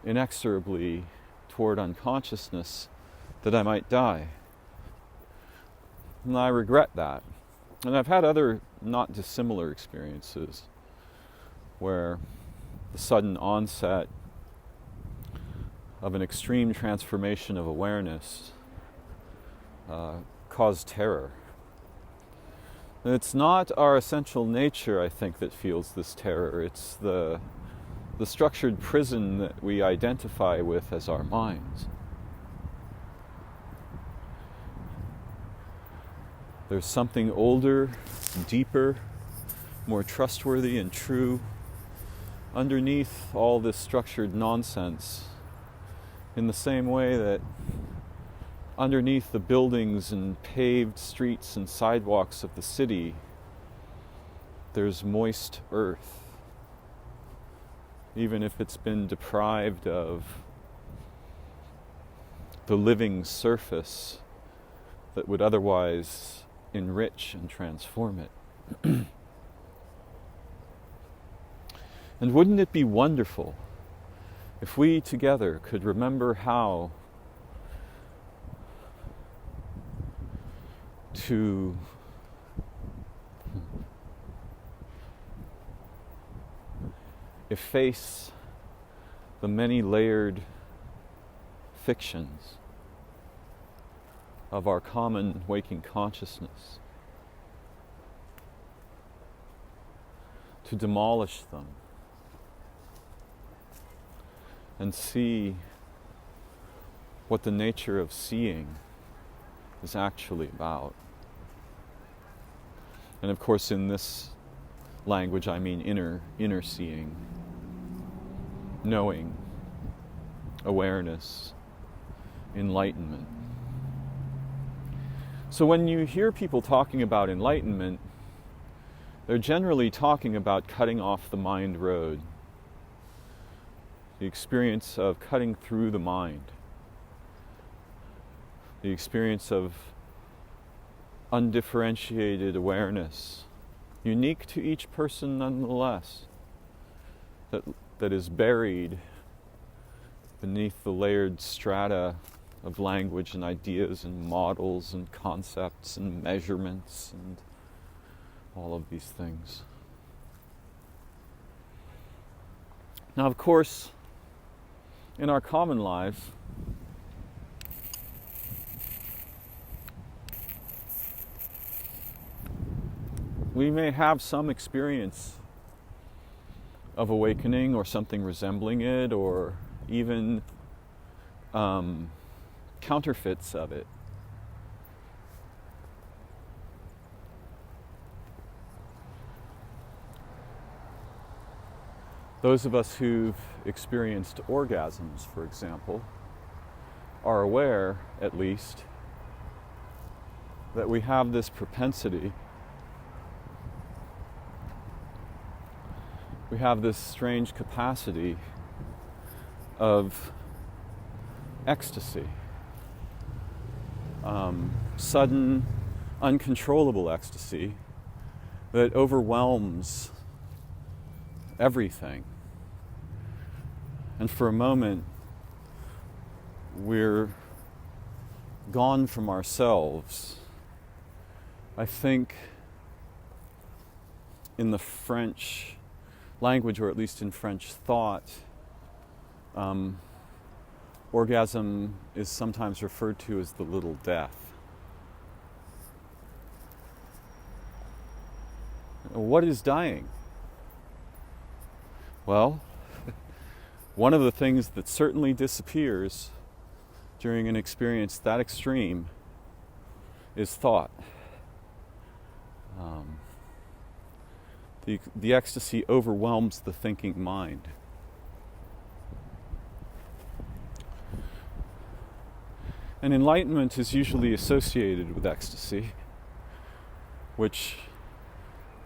inexorably toward unconsciousness, that I might die. And I regret that. And I've had other not dissimilar experiences where the sudden onset of an extreme transformation of awareness caused terror. And it's not our essential nature, I think, that feels this terror. It's the structured prison that we identify with as our minds. There's something older, deeper, more trustworthy and true underneath all this structured nonsense, in the same way that underneath the buildings and paved streets and sidewalks of the city, there's moist earth, even if it's been deprived of the living surface that would otherwise enrich and transform it. And wouldn't it be wonderful if we together could remember how to efface the many-layered fictions of our common waking consciousness, to demolish them and see what the nature of seeing is actually about. And of course, in this language, I mean inner seeing, knowing, awareness, enlightenment. So when you hear people talking about enlightenment, they're generally talking about cutting off the mind road, the experience of cutting through the mind, the experience of undifferentiated awareness, unique to each person nonetheless, that is buried beneath the layered strata of language and ideas and models and concepts and measurements and all of these things. Now, of course, in our common lives, we may have some experience of awakening or something resembling it, or even counterfeits of it. Those of us who've experienced orgasms, for example, are aware, at least, that we have this propensity, we have this strange capacity of ecstasy, sudden, uncontrollable ecstasy that overwhelms everything. And for a moment, we're gone from ourselves. I think in the French language, or at least in French thought, orgasm is sometimes referred to as the little death. What is dying? Well, one of the things that certainly disappears during an experience that extreme is thought. The ecstasy overwhelms the thinking mind. And enlightenment is usually associated with ecstasy, which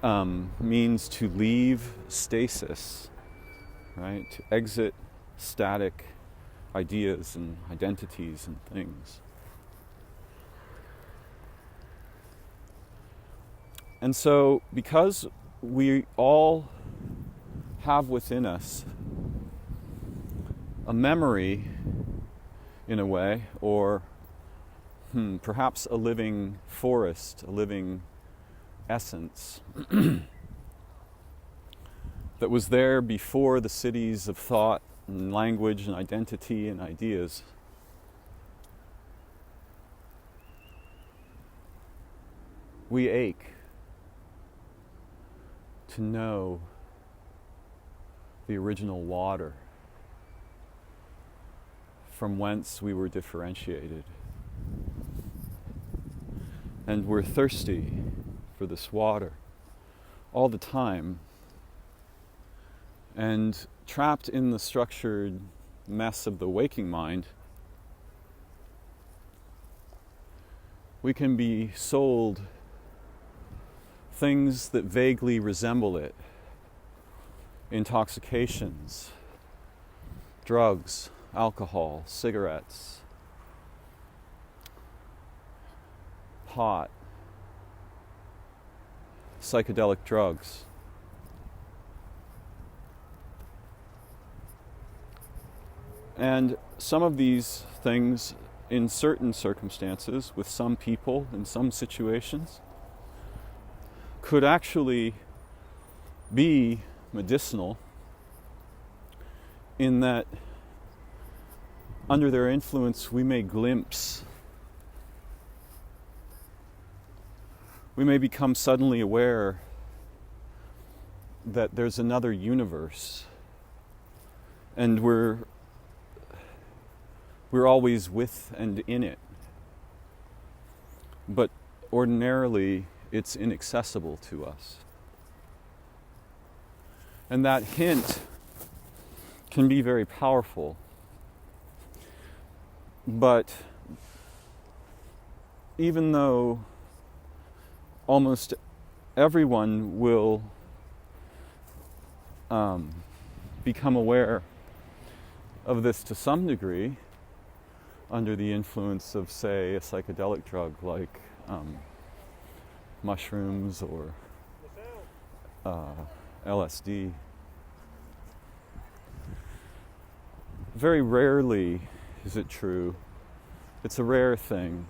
means to leave stasis, right? To exit static ideas and identities and things. And so, because we all have within us a memory, in a way, or perhaps a living forest, a living essence that was there before the cities of thought and language and identity and ideas. We ache to know the original water from whence we were differentiated. And we're thirsty for this water all the time. And trapped in the structured mess of the waking mind, we can be sold things that vaguely resemble it. Intoxications, drugs, alcohol, cigarettes, pot, psychedelic drugs. And some of these things, in certain circumstances, with some people, in some situations, could actually be medicinal, in that under their influence we may glimpse, we may become suddenly aware that there's another universe, and we're always with and in it. But ordinarily, it's inaccessible to us. And that hint can be very powerful. But even though almost everyone will become aware of this to some degree under the influence of, say, a psychedelic drug like mushrooms or LSD, very rarely is it true. It's a rare thing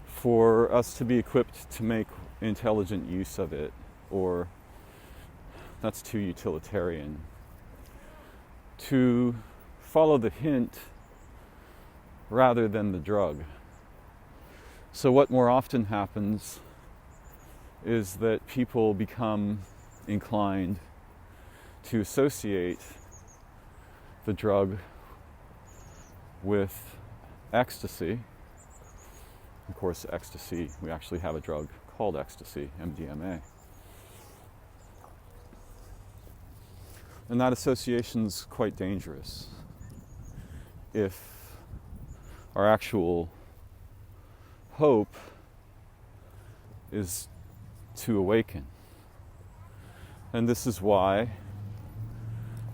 for us to be equipped to make intelligent use of it, or that's too utilitarian. To follow the hint rather than the drug. So what more often happens is that people become inclined to associate the drug with ecstasy. Of course, ecstasy, we actually have a drug called ecstasy, MDMA. And that association's quite dangerous if our actual hope is to awaken. And this is why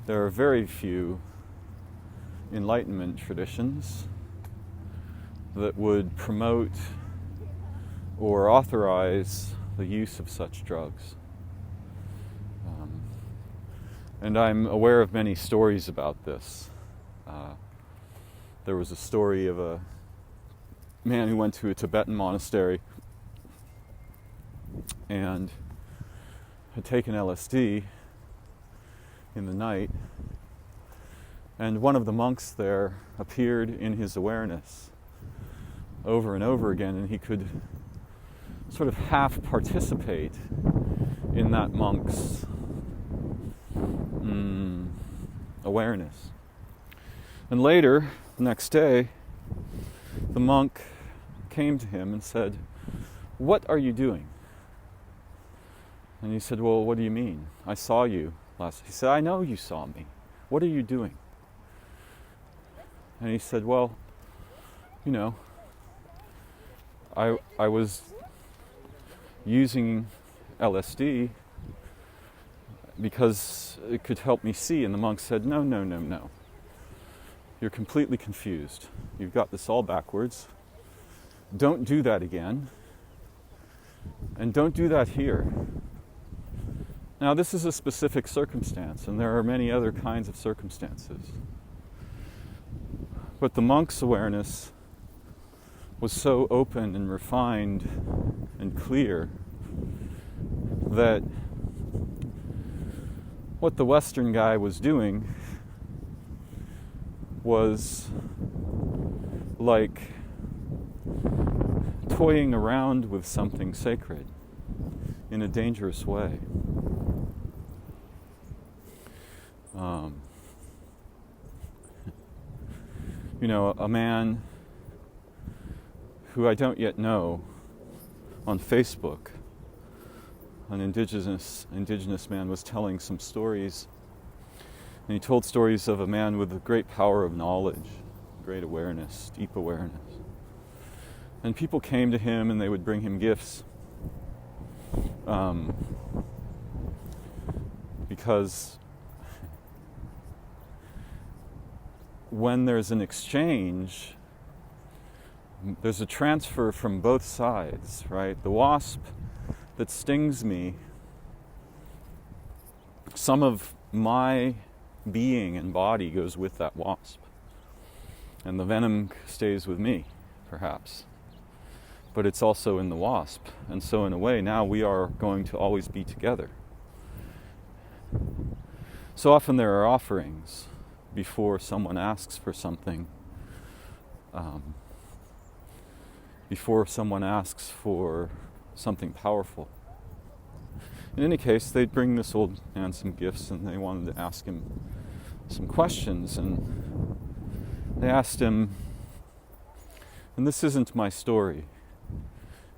there are very few Enlightenment traditions that would promote or authorize the use of such drugs. And I'm aware of many stories about this. There was a story of a man who went to a Tibetan monastery and had taken LSD in the night, and one of the monks there appeared in his awareness over and over again, and he could sort of half participate in that monk's awareness. And later, the next day, the monk came to him and said, "What are you doing?" And he said, "Well, what do you mean? I saw you last." He said, "I know you saw me. What are you doing?" And he said, "Well, you know, I was using LSD because it could help me see." And the monk said, "No. You're completely confused. You've got this all backwards. Don't do that again. And don't do that here." Now, this is a specific circumstance, and there are many other kinds of circumstances. But the monk's awareness was so open and refined and clear that what the Western guy was doing was like toying around with something sacred in a dangerous way. You know, a man who I don't yet know on Facebook, an indigenous man, was telling some stories, and he told stories of a man with a great power of knowledge, great awareness, deep awareness. And people came to him and they would bring him gifts because when there's an exchange, there's a transfer from both sides, right? The wasp that stings me, some of my being and body goes with that wasp, and the venom stays with me, perhaps. But it's also in the wasp, and so in a way, now we are going to always be together. So often there are offerings before someone asks for something, before someone asks for something powerful. In any case, they'd bring this old man some gifts, and they wanted to ask him some questions. And they asked him, and this isn't my story,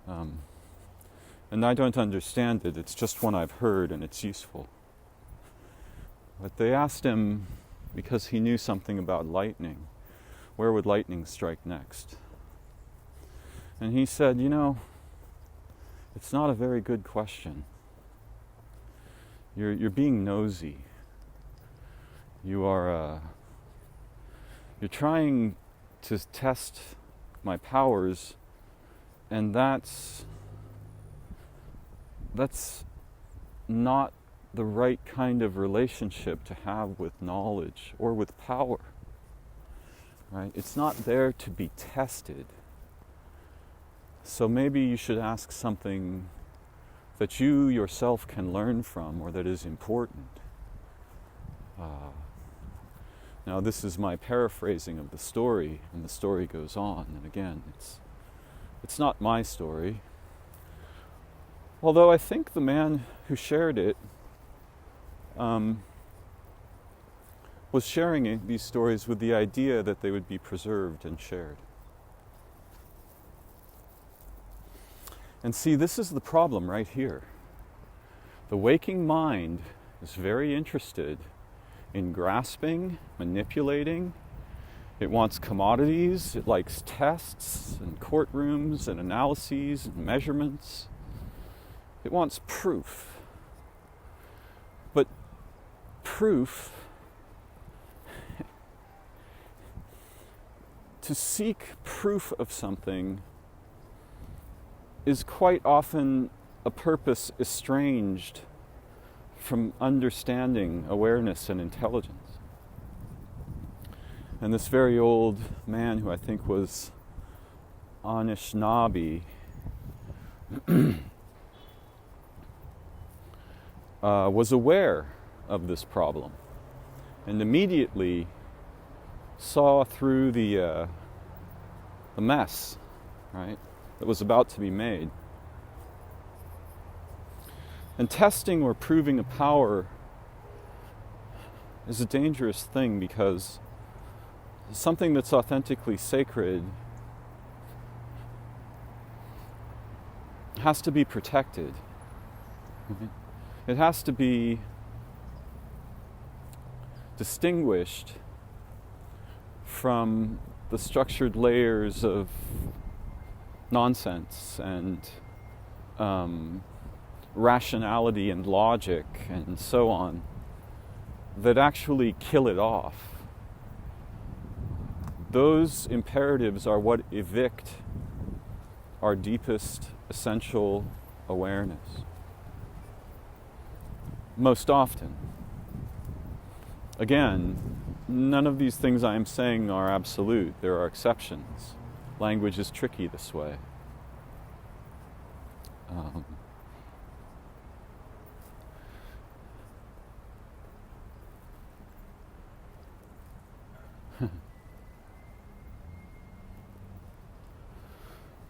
and I don't understand it, it's just one I've heard and it's useful. But they asked him, because he knew something about lightning, where would lightning strike next? And he said, it's not a very good question. You're being nosy. You're trying to test my powers, and that's not the right kind of relationship to have with knowledge or with power. Right? It's not there to be tested. So maybe you should ask something that you yourself can learn from, or that is important. Now this is my paraphrasing of the story, and the story goes on. And again, it's not my story. Although I think the man who shared it was sharing these stories with the idea that they would be preserved and shared. And see, this is the problem right here. The waking mind is very interested in grasping, manipulating. It wants commodities. It likes tests and courtrooms and analyses and measurements. It wants proof. But proof, to seek proof of something, is quite often a purpose estranged from understanding, awareness, and intelligence. And this very old man, who I think was Anishinaabe, was aware of this problem and immediately saw through the mess, right, that was about to be made. And testing or proving a power is a dangerous thing, because something that's authentically sacred has to be protected. Mm-hmm. It has to be distinguished from the structured layers of nonsense and rationality and logic and so on that actually kill it off. Those imperatives are what evict our deepest essential awareness. Most often. Again, none of these things I am saying are absolute. There are exceptions. Language is tricky this way.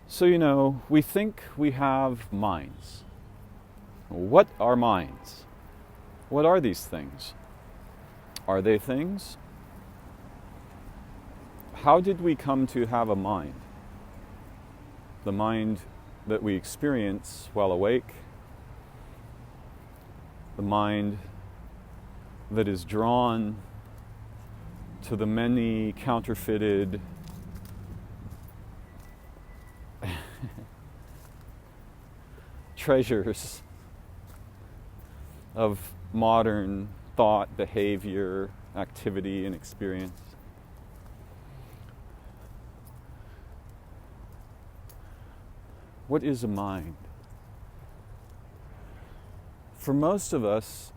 So, we think we have minds. What are minds? What are these things? Are they things? How did we come to have a mind? The mind that we experience while awake, the mind that is drawn to the many counterfeited treasures of modern thought, behavior, activity, and experience. What is a mind? For most of us,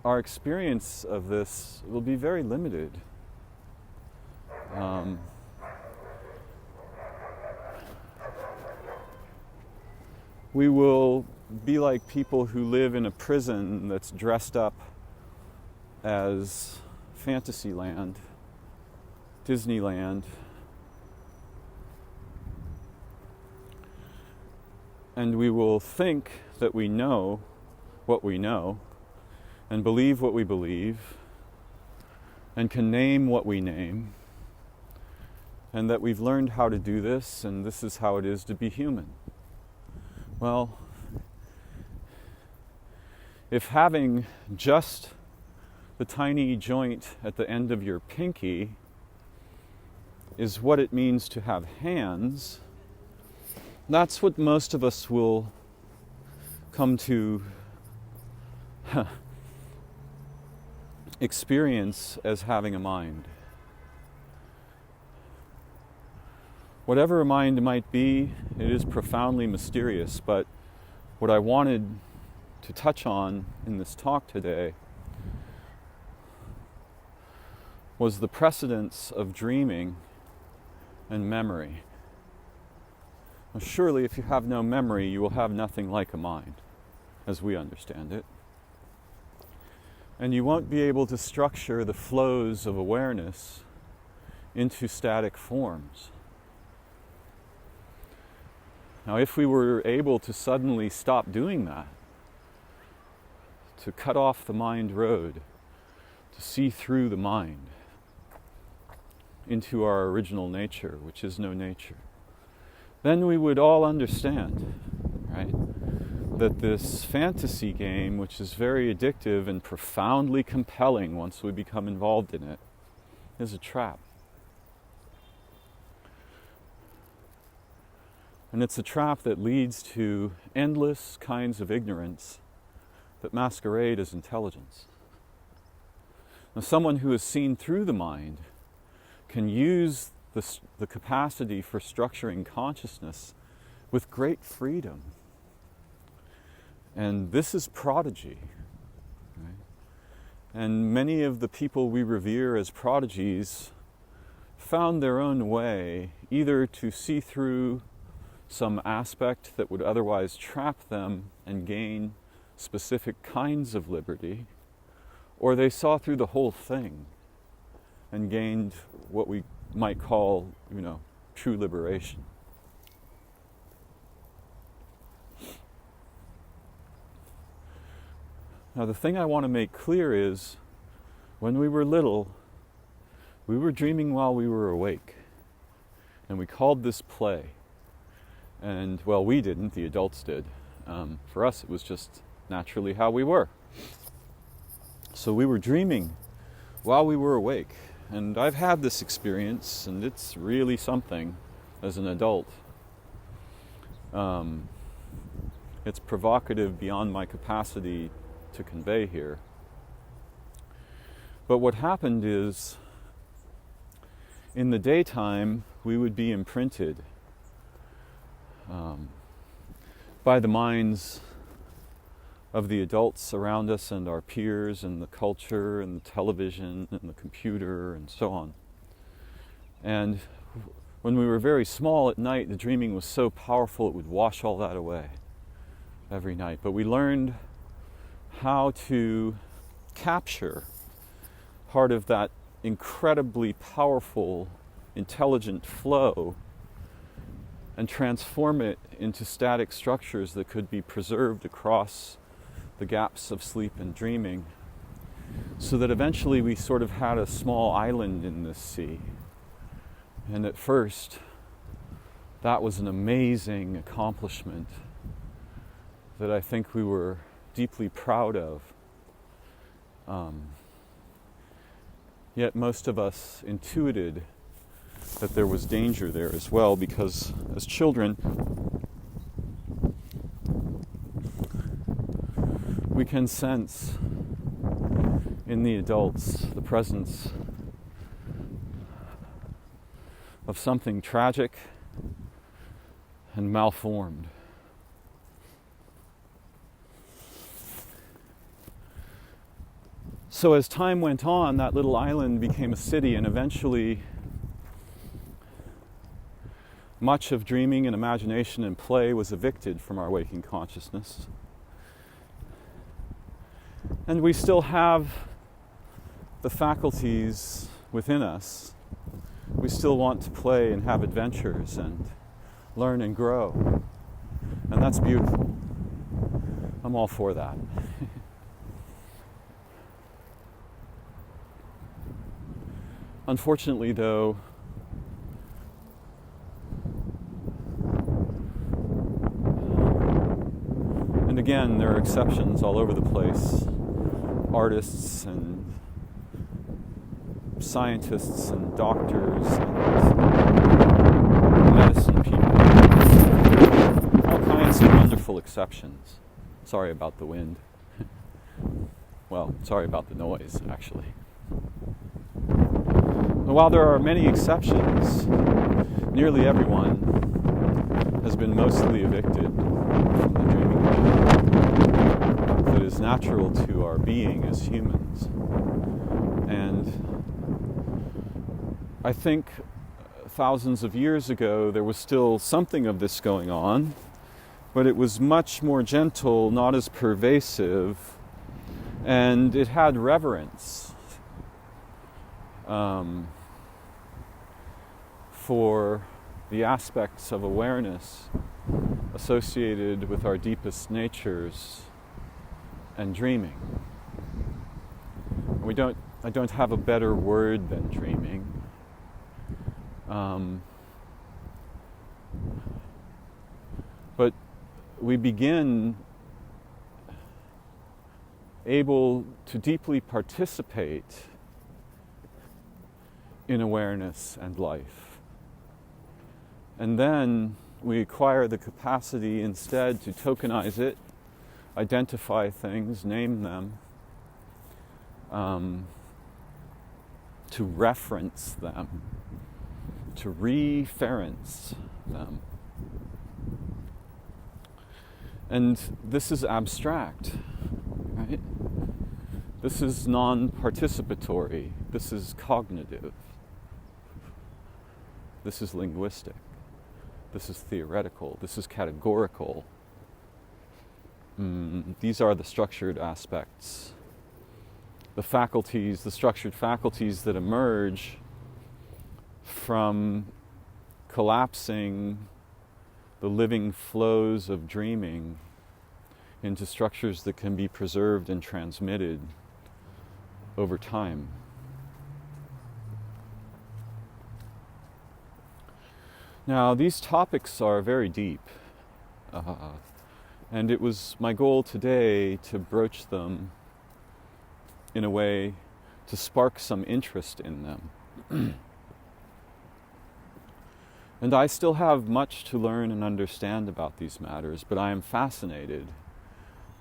our experience of this will be very limited. We will be like people who live in a prison that's dressed up as Fantasyland, Disneyland, and we will think that we know what we know, and believe what we believe, and can name what we name, and that we've learned how to do this, and this is how it is to be human. Well, if having just the tiny joint at the end of your pinky is what it means to have hands, that's what most of us will come to experience as having a mind. Whatever a mind might be, it is profoundly mysterious, but what I wanted to touch on in this talk today was the precedence of dreaming and memory. Now, surely if you have no memory, you will have nothing like a mind, as we understand it. And you won't be able to structure the flows of awareness into static forms. Now, if we were able to suddenly stop doing that, to cut off the mind road, to see through the mind into our original nature, which is no nature, then we would all understand, right, that this fantasy game, which is very addictive and profoundly compelling once we become involved in it, is a trap. And it's a trap that leads to endless kinds of ignorance that masquerade as intelligence. Now, someone who has seen through the mind can use the capacity for structuring consciousness with great freedom. And this is prodigy. Right? And many of the people we revere as prodigies found their own way either to see through some aspect that would otherwise trap them and gain specific kinds of liberty, or they saw through the whole thing and gained what we might call, true liberation. Now, the thing I want to make clear is, when we were little, we were dreaming while we were awake, and we called this play. And, well, we didn't, the adults did. For us, it was just naturally how we were. So we were dreaming while we were awake. And I've had this experience, and it's really something as an adult. It's provocative beyond my capacity to convey here. But what happened is, in the daytime, we would be imprinted by the minds of the adults around us and our peers and the culture and the television and the computer and so on. And when we were very small at night, the dreaming was so powerful it would wash all that away every night. But we learned how to capture part of that incredibly powerful, intelligent flow and transform it into static structures that could be preserved across the gaps of sleep and dreaming, so that eventually we sort of had a small island in this sea. And at first, that was an amazing accomplishment that I think we were deeply proud of. Yet most of us intuited that there was danger there as well, because as children, we can sense in the adults the presence of something tragic and malformed. So as time went on, that little island became a city, and eventually much of dreaming and imagination and play was evicted from our waking consciousness. And we still have the faculties within us. We still want to play and have adventures and learn and grow. And that's beautiful. I'm all for that. Unfortunately, though, and again, there are exceptions all over the place. Artists and scientists and doctors and medicine people. All kinds of wonderful exceptions. Sorry about the wind. Well, sorry about the noise, actually. While there are many exceptions, nearly everyone has been mostly evicted from the dreaming world that is natural to our being as humans. And I think thousands of years ago there was still something of this going on, but it was much more gentle, not as pervasive, and it had reverence for the aspects of awareness associated with our deepest natures and dreaming. I don't have a better word than dreaming. But we begin able to deeply participate in awareness and life. And then we acquire the capacity instead to tokenize it, identify things, name them, to reference them, to reference them. And this is abstract, right? This is non-participatory. This is cognitive. This is linguistic. This is theoretical. This is categorical. These are the structured aspects. The faculties, the structured faculties that emerge from collapsing the living flows of dreaming into structures that can be preserved and transmitted over time. Now, these topics are very deep, and it was my goal today to broach them in a way to spark some interest in them. And I still have much to learn and understand about these matters, but I am fascinated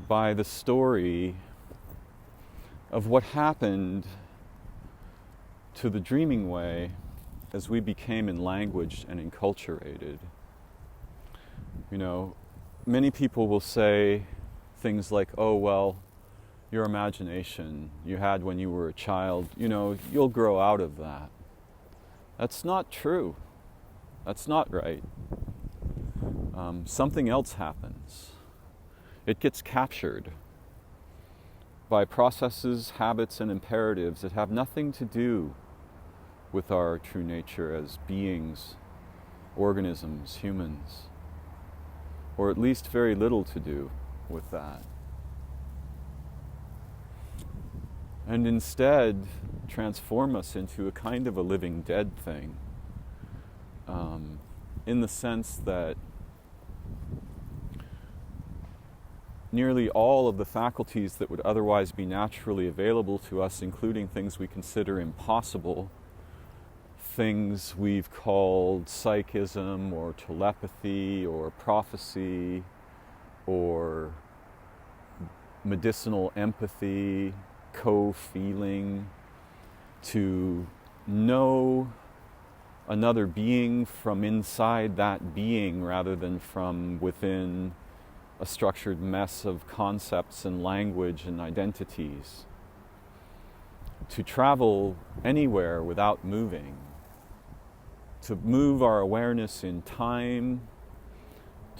by the story of what happened to the dreaming way as we became enlanguaged and enculturated. You know, many people will say things like, oh, well, your imagination you had when you were a child, you know, you'll grow out of that. That's not true. That's not right. Something else happens. It gets captured by processes, habits, and imperatives that have nothing to do with our true nature as beings, organisms, humans, or at least very little to do with that. And instead transform us into a kind of a living dead thing, in the sense that nearly all of the faculties that would otherwise be naturally available to us, including things we consider impossible, things we've called psychism or telepathy or prophecy or medicinal empathy, co-feeling, to know another being from inside that being rather than from within a structured mess of concepts and language and identities. To travel anywhere without moving. To move our awareness in time.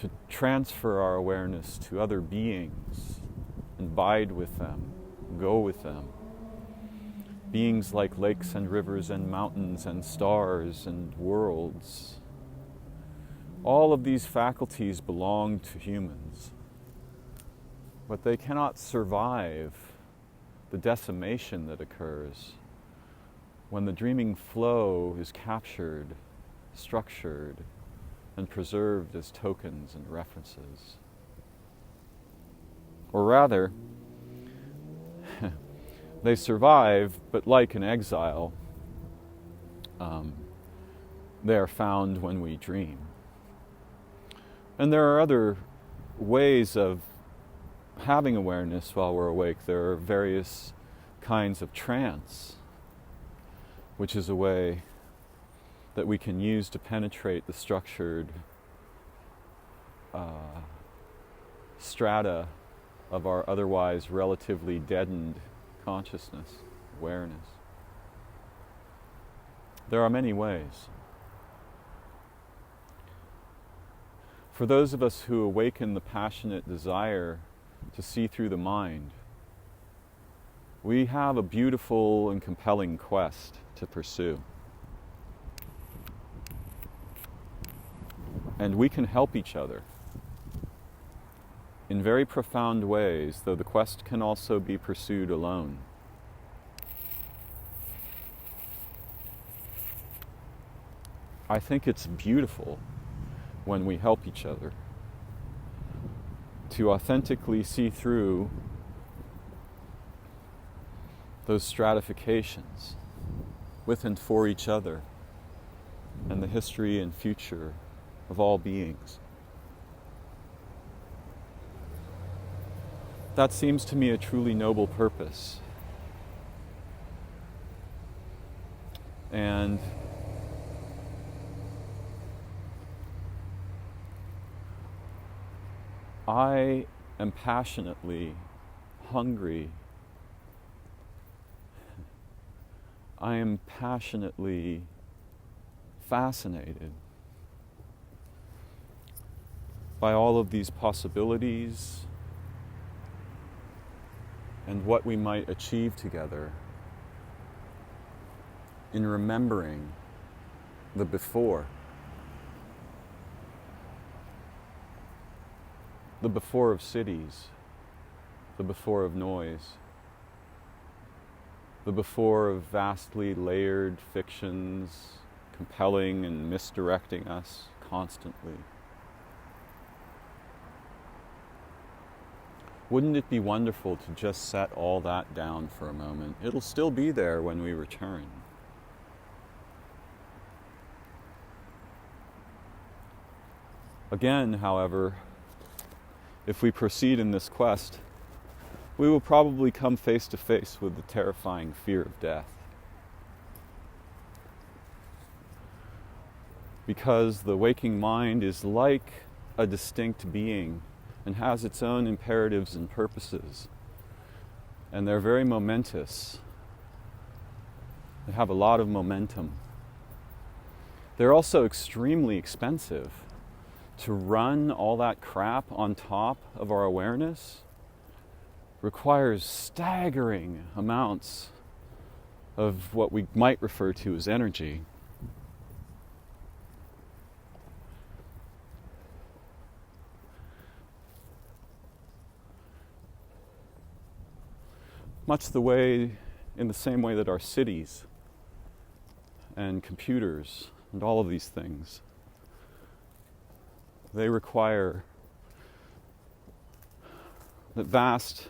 To transfer our awareness to other beings and bide with them, go with them. Beings like lakes and rivers and mountains and stars and worlds. All of these faculties belong to humans, but they cannot survive the decimation that occurs when the dreaming flow is captured, structured, and preserved as tokens and references. Or rather, they survive, but like an exile, they are found when we dream. And there are other ways of having awareness while we're awake. There are various kinds of trance, which is a way that we can use to penetrate the structured strata of our otherwise relatively deadened consciousness, awareness. There are many ways. For those of us who awaken the passionate desire to see through the mind, we have a beautiful and compelling quest to pursue. And we can help each other in very profound ways, though the quest can also be pursued alone. I think it's beautiful when we help each other to authentically see through those stratifications with and for each other and the history and future of all beings. That seems to me a truly noble purpose. And I am passionately hungry. I am passionately fascinated by all of these possibilities and what we might achieve together in remembering the before. The before of cities, the before of noise, the before of vastly layered fictions, compelling and misdirecting us constantly. Wouldn't it be wonderful to just set all that down for a moment? It'll still be there when we return. Again, however, if we proceed in this quest, we will probably come face to face with the terrifying fear of death. Because the waking mind is like a distinct being and has its own imperatives and purposes. And they're very momentous. They have a lot of momentum. They're also extremely expensive. To run all that crap on top of our awareness requires staggering amounts of what we might refer to as energy. Much in the same way that our cities and computers and all of these things, they require that vast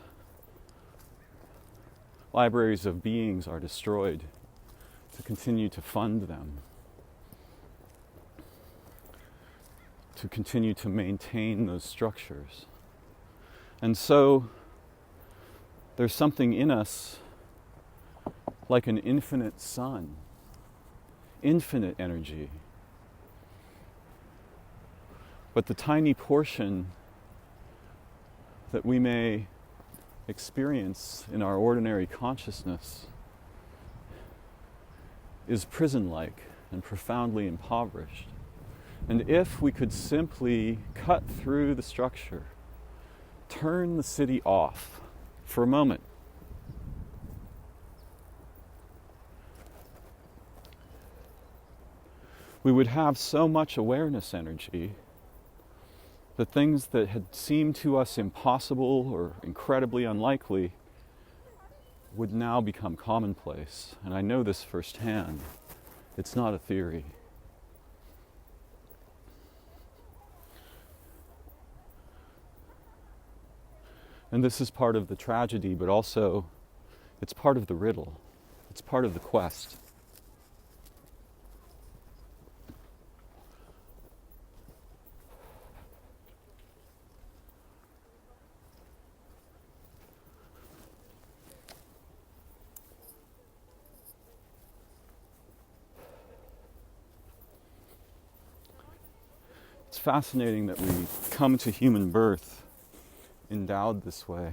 libraries of beings are destroyed to continue to fund them, to continue to maintain those structures. And so there's something in us like an infinite sun, infinite energy. But the tiny portion that we may experience in our ordinary consciousness is prison-like and profoundly impoverished. And if we could simply cut through the structure, turn the city off for a moment, we would have so much awareness energy that things that had seemed to us impossible or incredibly unlikely would now become commonplace. And I know this firsthand. It's not a theory. And this is part of the tragedy, but also it's part of the riddle. It's part of the quest. It's fascinating that we come to human birth endowed this way,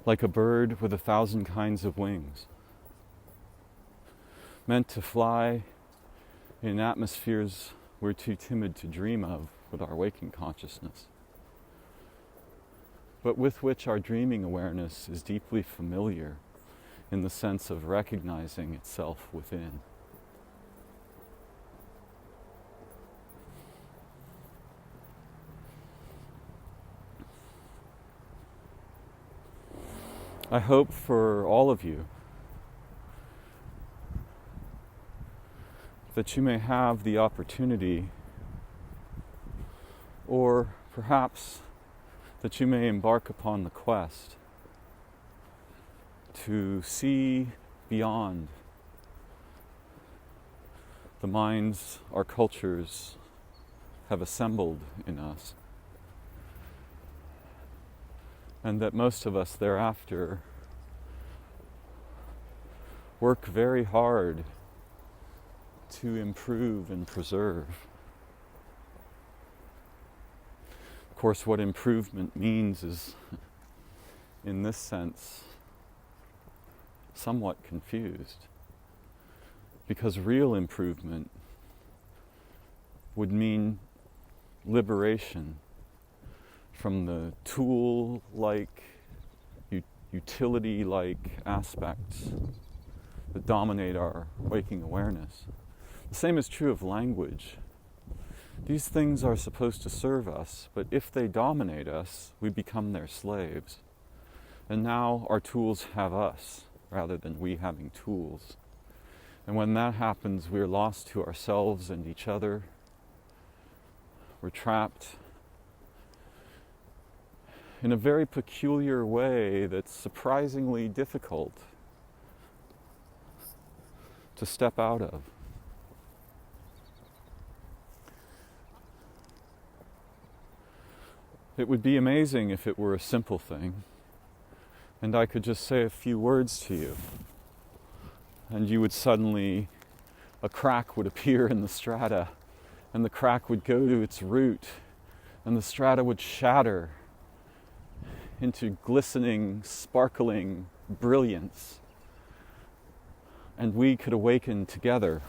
like a bird with 1,000 kinds of wings, meant to fly in atmospheres we're too timid to dream of with our waking consciousness, but with which our dreaming awareness is deeply familiar in the sense of recognizing itself within. I hope for all of you that you may have the opportunity, or perhaps that you may embark upon the quest to see beyond the minds our cultures have assembled in us, and that most of us thereafter work very hard to improve and preserve. Of course, what improvement means is, in this sense, somewhat confused, because real improvement would mean liberation from the tool-like, utility-like aspects that dominate our waking awareness. The same is true of language. These things are supposed to serve us, but if they dominate us, we become their slaves. And now our tools have us, rather than we having tools. And when that happens, we're lost to ourselves and each other. We're trapped in a very peculiar way that's surprisingly difficult to step out of. It would be amazing if it were a simple thing, and I could just say a few words to you, and you would suddenly, a crack would appear in the strata, and the crack would go to its root, and the strata would shatter into glistening, sparkling brilliance, and we could awaken together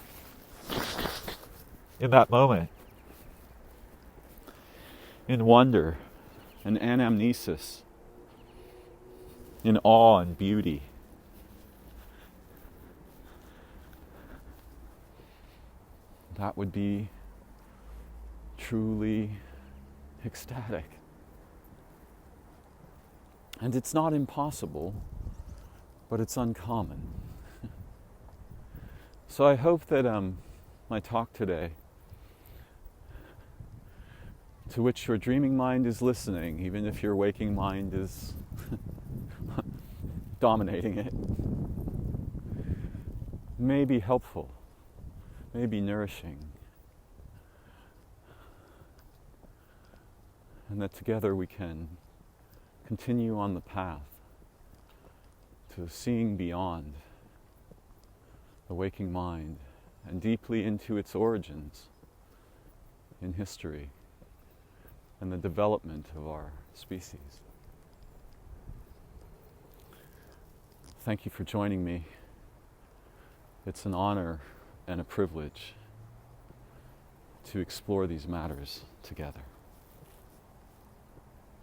in that moment, in wonder and anamnesis, in awe and beauty. That would be truly ecstatic. And it's not impossible, but it's uncommon. So I hope that my talk today, to which your dreaming mind is listening, even if your waking mind is dominating it, may be helpful, may be nourishing, and that together we can continue on the path to seeing beyond the waking mind and deeply into its origins in history and the development of our species. Thank you for joining me. It's an honor and a privilege to explore these matters together.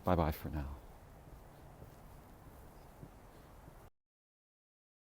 Bye-bye for now.